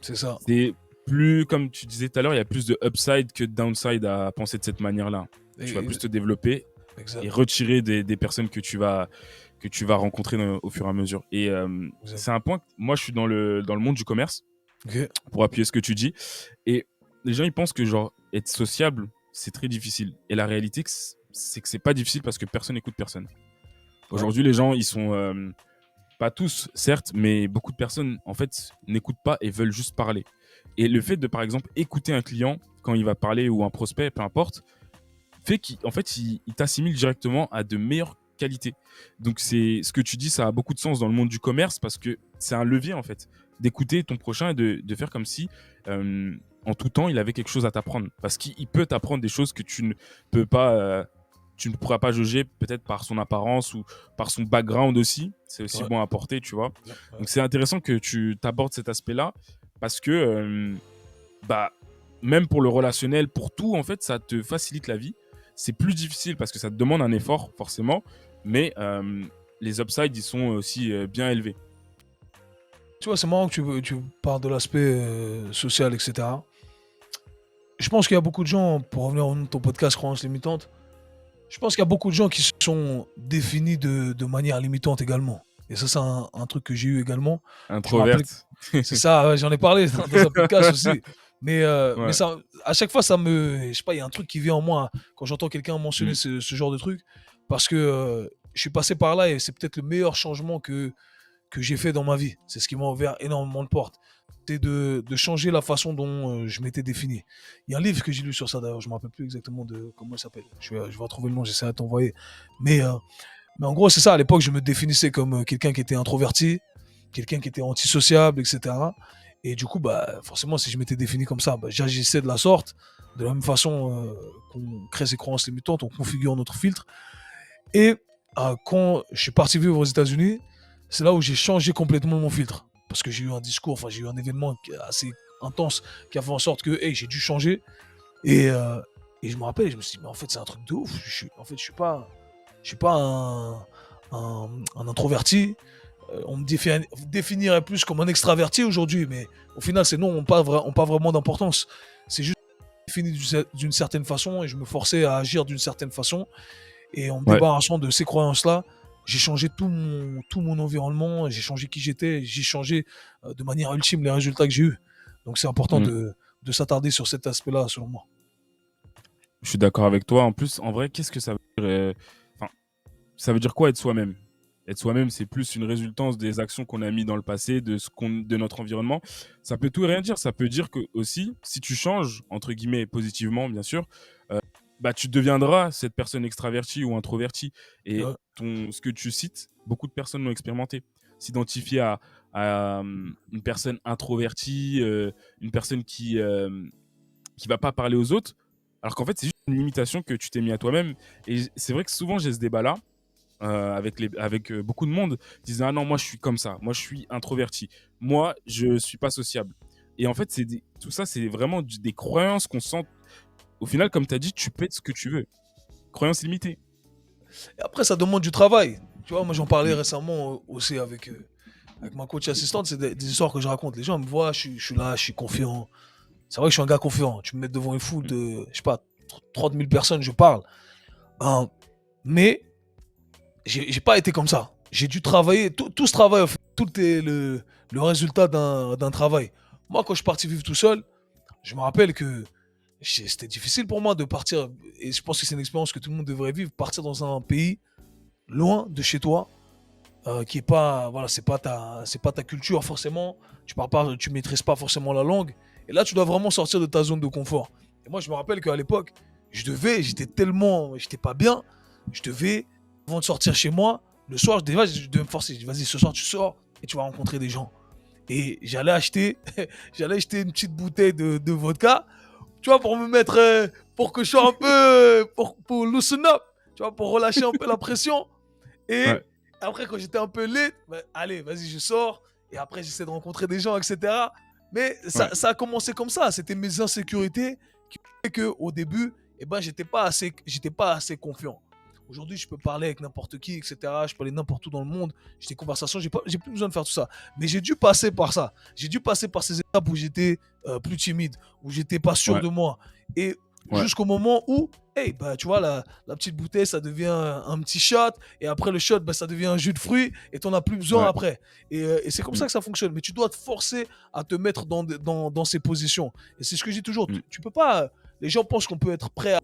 C'est ça. C'est plus, comme tu disais tout à l'heure, il y a plus de upside que de downside à penser de cette manière-là. Tu vas Et- plus te développer et exact. retirer des personnes que tu vas rencontrer au fur et à mesure. Et Exact. c'est un point, moi je suis dans le monde du commerce, Ok. pour appuyer ce que tu dis, et les gens ils pensent que genre être sociable, c'est très difficile. Et la réalité, c'est que c'est pas difficile parce que personne n'écoute personne. Ouais. Aujourd'hui, les gens, ils sont pas tous, certes, mais beaucoup de personnes, en fait, n'écoutent pas et veulent juste parler. Et le fait de, par exemple, écouter un client quand il va parler ou un prospect, peu importe, fait qu'en fait, il t'assimile directement à de meilleures qualités. Donc, c'est ce que tu dis, ça a beaucoup de sens dans le monde du commerce parce que c'est un levier, en fait, d'écouter ton prochain et de faire comme si, euh, en tout temps, il avait quelque chose à t'apprendre. Parce qu'il peut t'apprendre des choses que tu ne peux pas, tu ne pourras pas juger peut-être par son apparence ou par son background aussi. C'est aussi Ouais, bon à porter, tu vois. ouais, ouais. Donc, c'est intéressant que tu t'abordes cet aspect-là parce que, bah, même pour le relationnel, pour tout, en fait, ça te facilite la vie. C'est plus difficile parce que ça te demande un effort, forcément, mais les upsides, ils sont aussi bien élevés. Tu vois, c'est marrant que tu parles de l'aspect social, etc. Je pense qu'il y a beaucoup de gens, pour revenir au nom de ton podcast Croyances limitantes, je pense qu'il y a beaucoup de gens qui se sont définis de manière limitante également. Et ça, c'est un truc que j'ai eu également. Je me rappelle, Introverte. c'est ça, ouais, j'en ai parlé dans un podcast aussi. Mais Ouais. ça, à chaque fois, ça me. Je sais pas, il y a un truc qui vient en moi quand j'entends quelqu'un mentionner Mm. ce genre de truc. Parce que je suis passé par là et c'est peut-être le meilleur changement que j'ai fait dans ma vie. C'est ce qui m'a ouvert énormément de portes. C'est de changer la façon dont je m'étais défini. Il y a un livre que j'ai lu sur ça d'ailleurs, je ne me rappelle plus exactement de comment il s'appelle. Je vais retrouver le nom, j'essaierai de t'envoyer. Mais, euh, mais en gros, c'est ça. À l'époque, je me définissais comme quelqu'un qui était introverti, quelqu'un qui était antisociable, etc. Et du coup, bah, forcément, si je m'étais défini comme ça, bah, j'agissais de la sorte. De la même façon qu'on crée ses croyances limitantes, on configure notre filtre. Et quand je suis parti vivre aux États-Unis, c'est là où j'ai changé complètement mon filtre. Parce que j'ai eu un discours, enfin, j'ai eu un événement assez intense qui a fait en sorte que hey, j'ai dû changer. Et, euh, et je me rappelle, je me suis dit, mais en fait, c'est un truc de ouf. En fait, je suis pas un introverti. On me définirait plus comme un extraverti aujourd'hui, mais au final, ces noms n'ont pas vraiment d'importance. C'est juste défini d'une certaine façon et je me forçais à agir d'une certaine façon. Et en me Ouais. débarrassant de ces croyances-là, j'ai changé tout mon environnement, j'ai changé qui j'étais, j'ai changé de manière ultime les résultats que j'ai eus. Donc c'est important Mm. de s'attarder sur cet aspect-là, selon moi. Je suis d'accord avec toi. En plus, en vrai, qu'est-ce que ça veut dire enfin, ça veut dire quoi être soi-même? Être soi-même, c'est plus une résultance des actions qu'on a mis dans le passé, de notre environnement. Ça peut tout et rien dire. Ça peut dire que aussi, si tu changes, entre guillemets, positivement, bien sûr, bah, tu deviendras cette personne extravertie ou introvertie. Et Ouais, ce que tu cites, beaucoup de personnes l'ont expérimenté. S'identifier à une personne introvertie, une personne qui va pas parler aux autres, alors qu'en fait, c'est juste une limitation que tu t'es mis à toi-même. Et c'est vrai que souvent, j'ai ce débat-là avec beaucoup de monde. Ils disent ah non, moi, je suis comme ça. Moi, je suis introverti. Moi, je suis pas sociable. Et en fait, tout ça, c'est vraiment des croyances qu'on sent. Au final, comme tu as dit, tu peux être ce que tu veux. Croyances limitées. et après, ça demande du travail. Tu vois, moi, j'en parlais Mm. récemment aussi avec ma coach assistante. C'est des histoires que je raconte. Les gens me voient, je suis là, je suis confiant. C'est vrai que je suis un gars confiant. Tu me mets devant une foule Mm. de, je sais pas, 30 000 personnes, je parle. Hein, mais j'ai pas été comme ça. J'ai dû travailler. Tout ce travail, en fait, tout est le résultat d'un travail. Moi, quand je suis parti vivre tout seul, je me rappelle que c'était difficile pour moi de partir. Et je pense que c'est une expérience que tout le monde devrait vivre. Partir dans un pays loin de chez toi, qui est pas, voilà, c'est pas ta culture forcément. Tu parles pas, tu maîtrises pas forcément la langue. Et là, tu dois vraiment sortir de ta zone de confort. Et moi, je me rappelle qu'à l'époque, j'étais pas bien. Je devais, avant de sortir chez moi, le soir, je devais me forcer. Je dis, vas-y, ce soir, tu sors et tu vas rencontrer des gens. Et j'allais acheter, j'allais acheter une petite bouteille de vodka, tu vois, pour me mettre, pour que je sois un peu, pour loosen up, tu vois, pour relâcher un peu la pression. Ouais. Et après, quand j'étais un peu lit, bah, allez, vas-y, je sors. Et après, j'essaie de rencontrer des gens, etc. Mais Ouais. ça a commencé comme ça. C'était mes insécurités qui fait qu'au début, eh ben, j'étais pas assez confiant. Aujourd'hui, je peux parler avec n'importe qui, etc. Je peux aller n'importe où dans le monde. J'ai des conversations, j'ai plus besoin de faire tout ça. Mais j'ai dû passer par ça. J'ai dû passer par ces étapes où j'étais plus timide, où j'étais pas sûr Ouais. de moi. Et Ouais. jusqu'au moment où, hey, bah, tu vois, la petite bouteille, ça devient un petit shot. Et après le shot, bah, ça devient un jus de fruits. Et t'en as plus besoin Ouais. après. Et c'est comme Mm. ça que ça fonctionne. Mais tu dois te forcer à te mettre dans ces positions. Et c'est ce que je dis toujours. Mm. Tu peux pas. Les gens pensent qu'on peut être prêt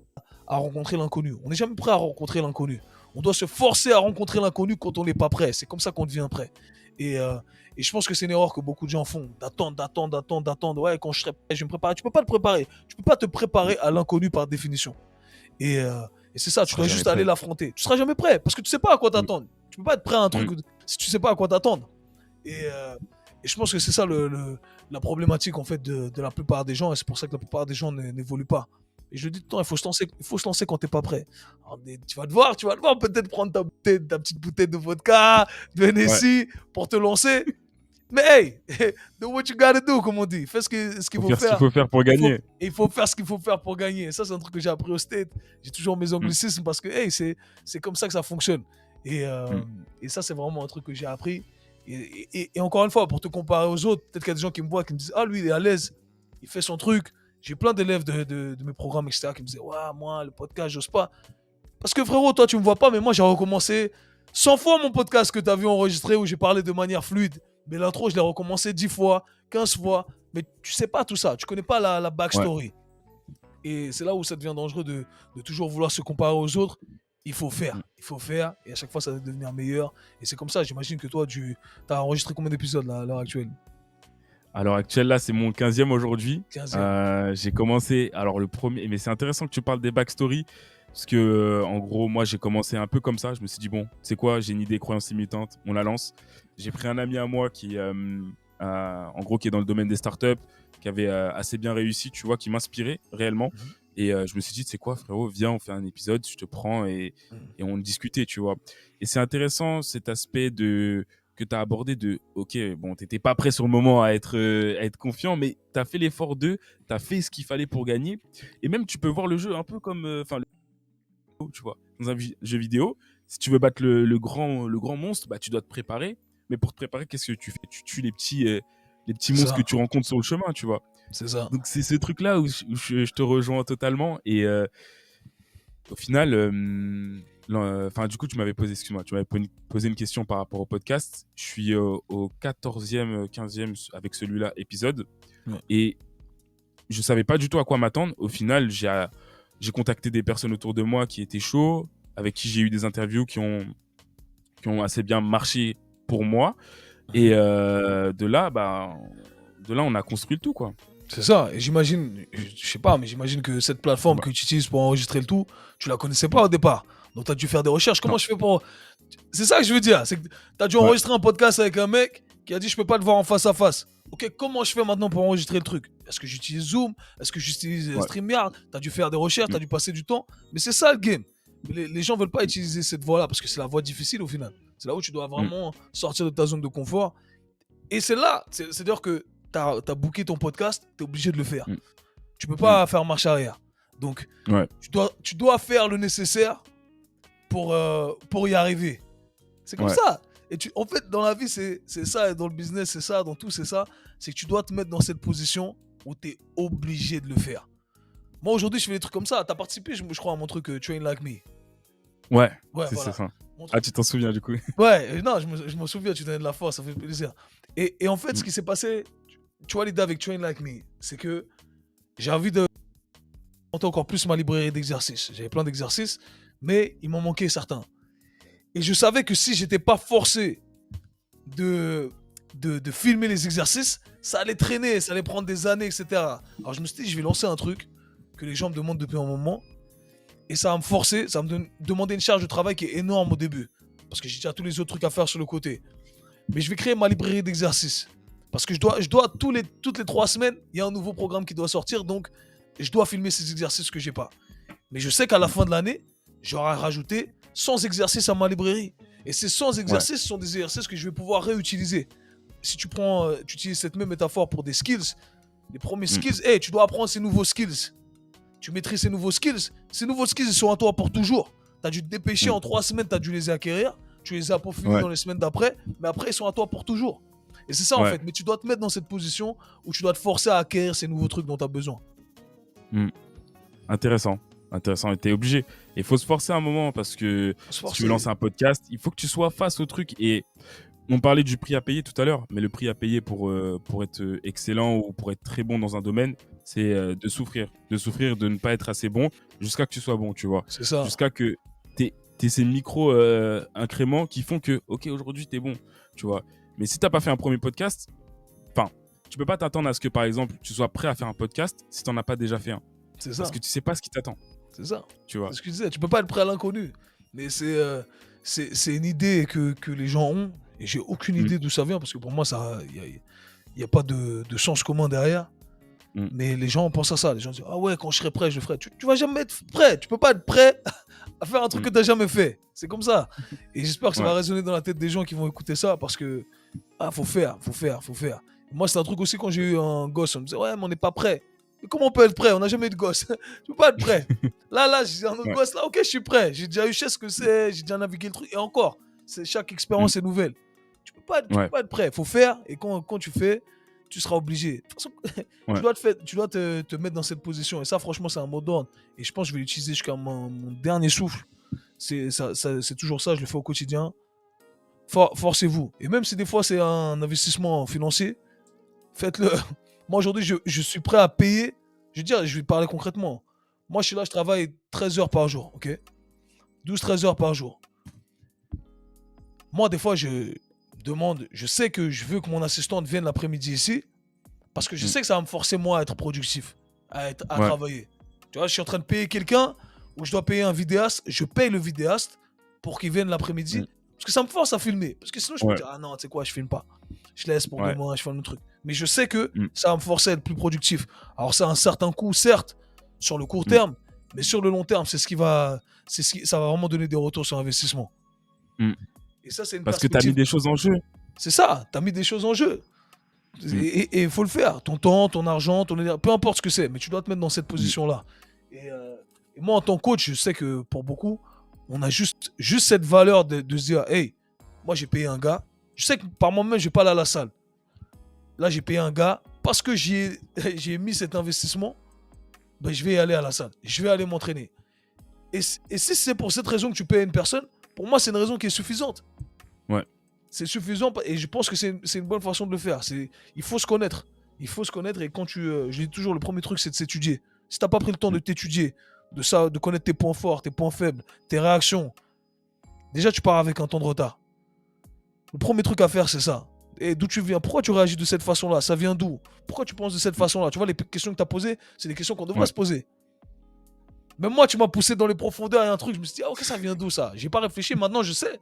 à rencontrer l'inconnu. On n'est jamais prêt à rencontrer l'inconnu. On doit se forcer à rencontrer l'inconnu quand on n'est pas prêt. C'est comme ça qu'on devient prêt. Et, euh, et je pense que c'est une erreur que beaucoup de gens font, d'attendre. Ouais, quand je serai prêt, je vais me préparer. Tu peux pas te préparer. Tu peux pas te Mm. préparer à l'inconnu par définition. Et, euh, et c'est ça, Tu tu seras dois jamais juste aller prêt. l'affronter. Tu seras jamais prêt parce que tu sais pas à quoi Mm. t'attendre. Tu peux pas être prêt à un truc Mm. si tu sais pas à quoi t'attendre. Et, euh, et je pense que c'est ça la problématique en fait de la plupart des gens. Et c'est pour ça que la plupart des gens n'évoluent pas. Et je le dis tout le temps, il faut se lancer quand t'es pas prêt. Alors, tu vas te voir peut-être prendre ta petite bouteille de vodka, de Ouais. Hennessy pour te lancer. Mais hey, do what you gotta do, comme on dit. Fais ce qu'il Faut faut faire ce qu'il faire. faut faire pour gagner. Il faut faire ce qu'il faut faire pour gagner. Et ça, c'est un truc que j'ai appris au State. J'ai toujours mes Mm. anglicismes parce que hey, c'est comme ça que ça fonctionne. Et, euh, Mm. et ça, c'est vraiment un truc que j'ai appris. Et encore une fois, pour te comparer aux autres, peut-être qu'il y a des gens qui me voient qui me disent ah, lui, il est à l'aise, il fait son truc. J'ai plein d'élèves de mes programmes, etc., qui me disaient ouais, moi, le podcast, j'ose pas. Parce que frérot, toi, tu me vois pas, mais moi, j'ai recommencé 100 fois mon podcast que tu as vu enregistré où j'ai parlé de manière fluide. Mais l'intro, je l'ai recommencé 10 fois, 15 fois. Mais tu sais pas tout ça. Tu connais pas la Ouais. backstory. Et c'est là où ça devient dangereux de toujours vouloir se comparer aux autres. Il faut faire. Mm. Il faut faire. Et à chaque fois, ça va devenir meilleur. Et c'est comme ça. J'imagine que toi, tu as enregistré combien d'épisodes là, à l'heure actuelle? À l'heure actuelle, là, c'est mon 15e aujourd'hui. 15e. J'ai commencé, alors le premier, mais c'est intéressant que tu parles des backstories, parce que, en gros, moi, j'ai commencé un peu comme ça. Je me suis dit, bon, c'est quoi, j'ai une idée, croyance limitante, on la lance. J'ai pris un ami à moi en gros, qui est dans le domaine des startups, qui avait assez bien réussi, tu vois, qui m'inspirait réellement. Mhm. Et je me suis dit, c'est quoi, frérot, viens, on fait un épisode, je te prends Mhm. et on discutait, tu vois. Et c'est intéressant cet aspect que tu as abordé ok, bon, tu n'étais pas prêt sur le moment à être confiant, mais tu as fait l'effort tu as fait ce qu'il fallait pour gagner. Et même, tu peux voir le jeu un peu comme, tu vois, dans un jeu vidéo, si tu veux battre le grand monstre, bah, tu dois te préparer. Mais pour te préparer, qu'est-ce que tu fais? Tu tues les petits C'est monstres que ça. tu rencontres sur le chemin, tu vois. C'est ça. Donc, c'est ce truc-là où je te rejoins totalement. Et au final, enfin, du coup, tu m'avais posé, excuse-moi, tu m'avais posé une question par rapport au podcast. Je suis au 14e, 15e avec celui-là épisode. Ouais. Et je savais pas du tout à quoi m'attendre. Au final, j'ai contacté des personnes autour de moi qui étaient chauds, avec qui j'ai eu des interviews qui ont assez bien marché pour moi. Et Mhm. de là, on a construit le tout, quoi. C'est ça. Et j'imagine, je sais pas, mais j'imagine que cette plateforme Bah, que tu utilises pour enregistrer le tout, tu la connaissais pas au départ. Donc tu as dû faire des recherches. non, Comment je fais pour. C'est ça que je veux dire. C'est que tu as dû ouais, enregistrer un podcast avec un mec qui a dit je peux pas te voir en face à face. Ok, comment je fais maintenant pour enregistrer le truc? Est-ce que j'utilise Zoom? Est-ce que j'utilise ouais. StreamYard? Tu as dû faire des recherches, tu Mm, as dû passer du temps. Mais c'est ça le game. Les gens veulent pas utiliser cette voie-là parce que c'est la voie difficile au final. C'est là où tu dois mm, vraiment sortir de ta zone de confort. Et c'est là, c'est-à-dire que tu as booké ton podcast, tu es obligé de le faire. mm, Tu peux mm. pas faire marche arrière. Donc, Ouais, tu dois faire le nécessaire pour y arriver. C'est comme ouais, ça. En fait, dans la vie, c'est ça. Et dans le business, c'est ça. Dans tout, c'est ça. C'est que tu dois te mettre dans cette position où tu es obligé de le faire. Moi, aujourd'hui, je fais des trucs comme ça. Tu as participé, je crois, à mon truc Train Like Me. ouais, Ouais, c'est voilà. ça. Mon Ah, truc. tu t'en souviens, du coup. Ouais, non, je me souviens, tu donnais de la force, ça fait plaisir. Et en fait, ce Mm, qui s'est passé, tu vois, l'idée avec Train Like Me, c'est que j'ai envie de monter encore plus ma librairie d'exercices. J'avais plein d'exercices, mais il m'en manquait certains. Et je savais que si j'étais pas forcé de, de filmer les exercices, ça allait traîner, ça allait prendre des années, etc. Alors je me suis dit, je vais lancer un truc que les gens me demandent depuis un moment, et ça va me forcer, ça va me demander une charge de travail qui est énorme au début, parce que j'ai déjà tous les autres trucs à faire sur le côté. Mais je vais créer ma librairie d'exercices. Parce que je dois toutes les 3 semaines, il y a un nouveau programme qui doit sortir, donc je dois filmer ces exercices que j'ai pas. Mais je sais qu'à la mm. fin de l'année, j'aurai rajouté 100 exercices à ma librairie. Et ces 100 Ouais, exercices sont des exercices que je vais pouvoir réutiliser. Si tu prends, tu utilises cette même métaphore pour des skills, les premiers mm, skills, hey, tu dois apprendre ces nouveaux skills. Tu maîtrises ces nouveaux skills. Ces nouveaux skills, ils sont à toi pour toujours. Tu as dû te dépêcher mm. en 3 semaines, tu as dû les acquérir. Tu les as peaufinés Ouais, dans les semaines d'après, mais après, ils sont à toi pour toujours. Et c'est ça en ouais. fait. Mais tu dois te mettre dans cette position où tu dois te forcer à acquérir ces nouveaux trucs dont tu as besoin. Mm. Intéressant. Intéressant. Et t'es obligé. Il faut se forcer un moment parce que Faut se si tu veux forcer. lancer un podcast, il faut que tu sois face au truc. Et on parlait du prix à payer tout à l'heure, mais le prix à payer pour être excellent ou pour être très bon dans un domaine, c'est de souffrir. De souffrir, de ne pas être assez bon jusqu'à que tu sois bon, tu vois. C'est ça. Jusqu'à que t'aies ces micro-incréments qui font que, ok, aujourd'hui, t'es bon, tu vois. Mais si t'as pas fait un premier podcast, enfin, tu peux pas t'attendre à ce que, par exemple, tu sois prêt à faire un podcast si t'en as pas déjà fait un. C'est Parce ça, que tu sais pas ce qui t'attend, c'est ça. tu C'est vois. ce que je disais, tu peux pas être prêt à l'inconnu. Mais c'est une idée que les gens ont, et j'ai aucune Mm, idée d'où ça vient, parce que pour moi, il y a pas de sens commun derrière. mm, Mais les gens pensent à ça. Les gens disent, ah ouais, quand je serai prêt, je le ferai. Tu vas jamais être prêt. Tu peux pas être prêt à faire un truc mm. que tu n'as jamais fait. C'est comme ça. Et j'espère que ça va Ouais, résonner dans la tête des gens qui vont écouter ça, parce que, ah, faut faire, faut faire, faut faire. Moi, c'est un truc aussi, quand j'ai eu un gosse, on me disait, ouais, mais on n'est pas prêt. Mais comment on peut être prêt? On n'a jamais eu de gosse. Tu peux pas être prêt. Là, j'ai un autre ouais, gosse, là, ok, je suis prêt. J'ai déjà eu, je sais ce que c'est, j'ai déjà navigué le truc. Et encore, chaque mm, expérience est nouvelle. Tu peux ouais, pas être prêt. Faut faire. Et quand tu fais, tu seras obligé. De toute façon, ouais, tu dois te mettre dans cette position. Et ça, franchement, c'est un mot d'ordre. Et je pense que je vais l'utiliser jusqu'à mon dernier souffle. C'est toujours ça, je le fais au quotidien. Forcez-vous. Et même si des fois c'est un investissement financier, faites-le. Moi, aujourd'hui, je suis prêt à payer. Je veux dire, je vais parler concrètement. Moi, je suis là, je travaille 13 heures par jour. Ok, 12-13 heures par jour. Moi, des fois, je sais que je veux que mon assistante vienne l'après-midi ici, parce que je mm, sais que ça va me forcer moi à être productif, à ouais, travailler. Tu vois, je suis en train de payer quelqu'un, ou je dois payer un vidéaste, je paye le vidéaste pour qu'il vienne l'après-midi, mm, parce que ça me force à filmer. Parce que sinon, je peux ouais, dire, ah non, tu sais quoi, je filme pas. Je laisse pour ouais, demain, je fais un autre truc. Mais je sais que mm, ça va me forcer à être plus productif. Alors, c'est un certain coût, certes, sur le court mm, terme, mais sur le long terme, ça va vraiment donner des retours sur investissement. mm. Et ça, c'est une Parce que t'as mis perspective. des choses en jeu. C'est ça, tu as mis des choses en jeu. Mm, Et il faut le faire. Ton temps, ton argent, ton énergie, peu importe ce que c'est, mais tu dois te mettre dans cette mm, position-là. Et moi, en tant que coach, je sais que pour beaucoup, on a juste cette valeur de se dire, hey, moi j'ai payé un gars. Je sais que par moi-même, je vais pas aller à la salle. Là, j'ai payé un gars parce que j'ai mis cet investissement. Ben, je vais aller à la salle. Je vais aller m'entraîner. Et si c'est pour cette raison que tu payes une personne, pour moi, c'est une raison qui est suffisante. ouais, C'est suffisant et je pense que c'est une bonne façon de le faire. Il faut se connaître. Il faut se connaître, et je dis toujours, le premier truc, c'est de s'étudier. Si t'as pas pris le temps de mm, t'étudier, de connaître tes points forts, tes points faibles, tes réactions, déjà tu pars avec un temps de retard. Le premier truc à faire, c'est ça. Et d'où tu viens? Pourquoi tu réagis de cette façon-là? Ça vient d'où? Pourquoi tu penses de cette mm, façon-là? Tu vois, les questions que tu as posées, c'est des questions qu'on devrait ouais, se poser. Même moi, tu m'as poussé dans les profondeurs et un truc, je me suis dit, ah ok, ça vient d'où ça? J'ai pas réfléchi, maintenant je sais.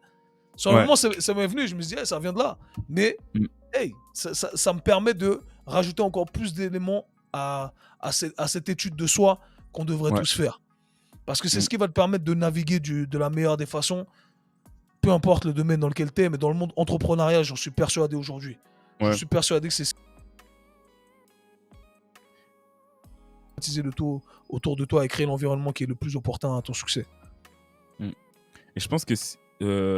Sur le ouais, moment, ça m'est venu, je me suis dit, hey, ça vient de là. Mais, mm, hey, ça me permet de rajouter encore plus d'éléments à cette étude de soi qu'on devrait ouais, tous faire. Parce que c'est mm, ce qui va te permettre de naviguer de la meilleure des façons, peu importe le domaine dans lequel tu es, mais dans le monde entrepreneurial, j'en suis persuadé aujourd'hui. Je ouais. suis persuadé que c'est ce qui va utiliser le tout autour de toi et créer l'environnement qui est le plus opportun à ton succès. Mm. Et je pense que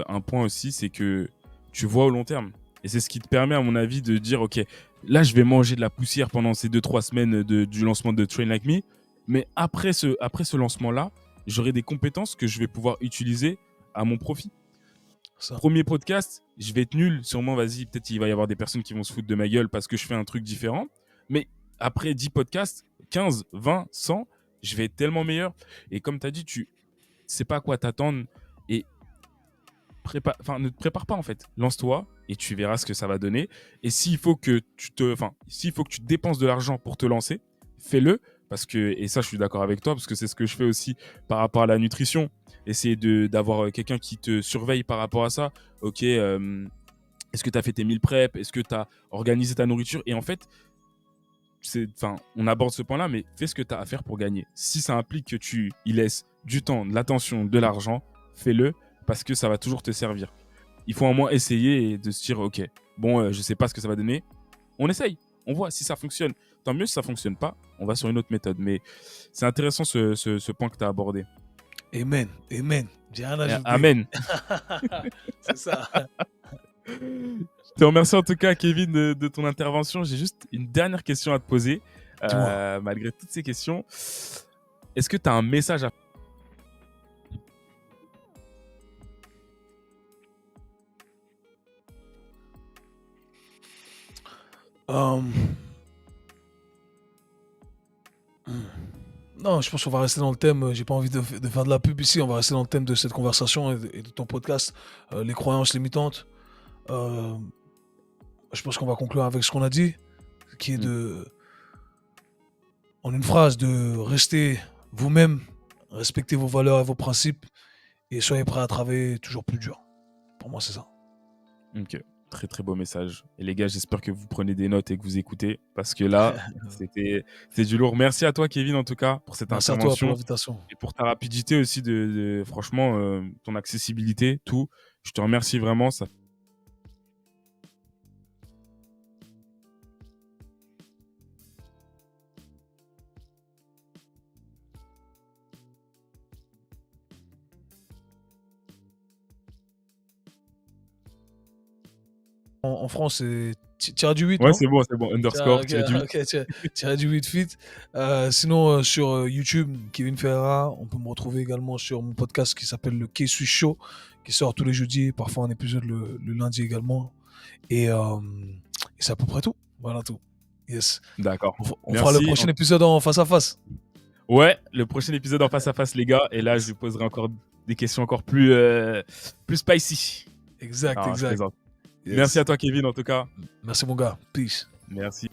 un point aussi, c'est que tu vois au long terme. Et c'est ce qui te permet, à mon avis, de dire, OK, là, je vais manger de la poussière pendant ces 2-3 semaines du lancement de Train Like Me. Mais après ce lancement-là, j'aurai des compétences que je vais pouvoir utiliser à mon profit. Ça. Premier podcast, je vais être nul. Sûrement, vas-y, peut-être il va y avoir des personnes qui vont se foutre de ma gueule parce que je fais un truc différent. Mais après 10 podcasts, 15, 20, 100, je vais être tellement meilleur. Et comme tu as dit, tu sais pas à quoi t'attendre. Et ne te prépare pas en fait. Lance-toi et tu verras ce que ça va donner. Et s'il faut que s'il faut que tu dépenses de l'argent pour te lancer, fais-le. Parce que, et ça, je suis d'accord avec toi, parce que c'est ce que je fais aussi par rapport à la nutrition. Essayer d'avoir quelqu'un qui te surveille par rapport à ça. Ok, est-ce que tu as fait tes meal prep? Est-ce que tu as organisé ta nourriture? Et en fait, on aborde ce point-là, mais fais ce que tu as à faire pour gagner. Si ça implique que tu y laisses du temps, de l'attention, de l'argent, fais-le, parce que ça va toujours te servir. Il faut au moins essayer et de se dire, ok, bon, je sais pas ce que ça va donner. On essaye, on voit si ça fonctionne. Tant mieux si ça fonctionne pas, on va sur une autre méthode. Mais c'est intéressant ce point que tu as abordé. Amen. Amen. J'ai rien à ajouter. Amen. C'est ça. Je te remercie en tout cas, Kevin, de ton intervention. J'ai juste une dernière question à te poser. Dis-moi. Malgré toutes ces questions, est-ce que tu as un message à... Euh, Non, je pense qu'on va rester dans le thème. J'ai pas envie de faire de la pub ici. On va rester dans le thème de cette conversation et de ton podcast, les croyances limitantes. Euh, Je pense qu'on va conclure avec ce qu'on a dit, qui est Mm. en une phrase, de rester vous-même, respecter vos valeurs et vos principes, et soyez prêts à travailler toujours plus dur. Pour moi, c'est ça. Ok, très très beau message. Et les gars, j'espère que vous prenez des notes et que vous écoutez, parce que là, c'est du lourd. Merci à toi, Kevin, en tout cas, pour cette Merci à toi pour intervention l'invitation. et pour ta rapidité aussi, franchement, ton accessibilité, tout. Je te remercie vraiment. Ça En France, c'est tiré du 8, Ouais, non? c'est bon, c'est bon. Underscore, OK, tiré du 8. OK, tiré du 8 feat. Sinon, sur YouTube, Kevin Ferreira, on peut me retrouver également sur mon podcast qui s'appelle le K-Swiss Show, qui sort tous les jeudis, parfois un épisode le lundi également. Et c'est à peu près tout. Voilà tout. Yes. D'accord. On fera le Merci. prochain épisode en face à face. Ouais, le prochain épisode en face à face, les gars. Et là, je lui poserai encore des questions encore plus spicy. Exact, Alors, je exact. plaisante. Merci Yes. à toi, Kevin, en tout cas. Merci mon gars. Peace. Merci.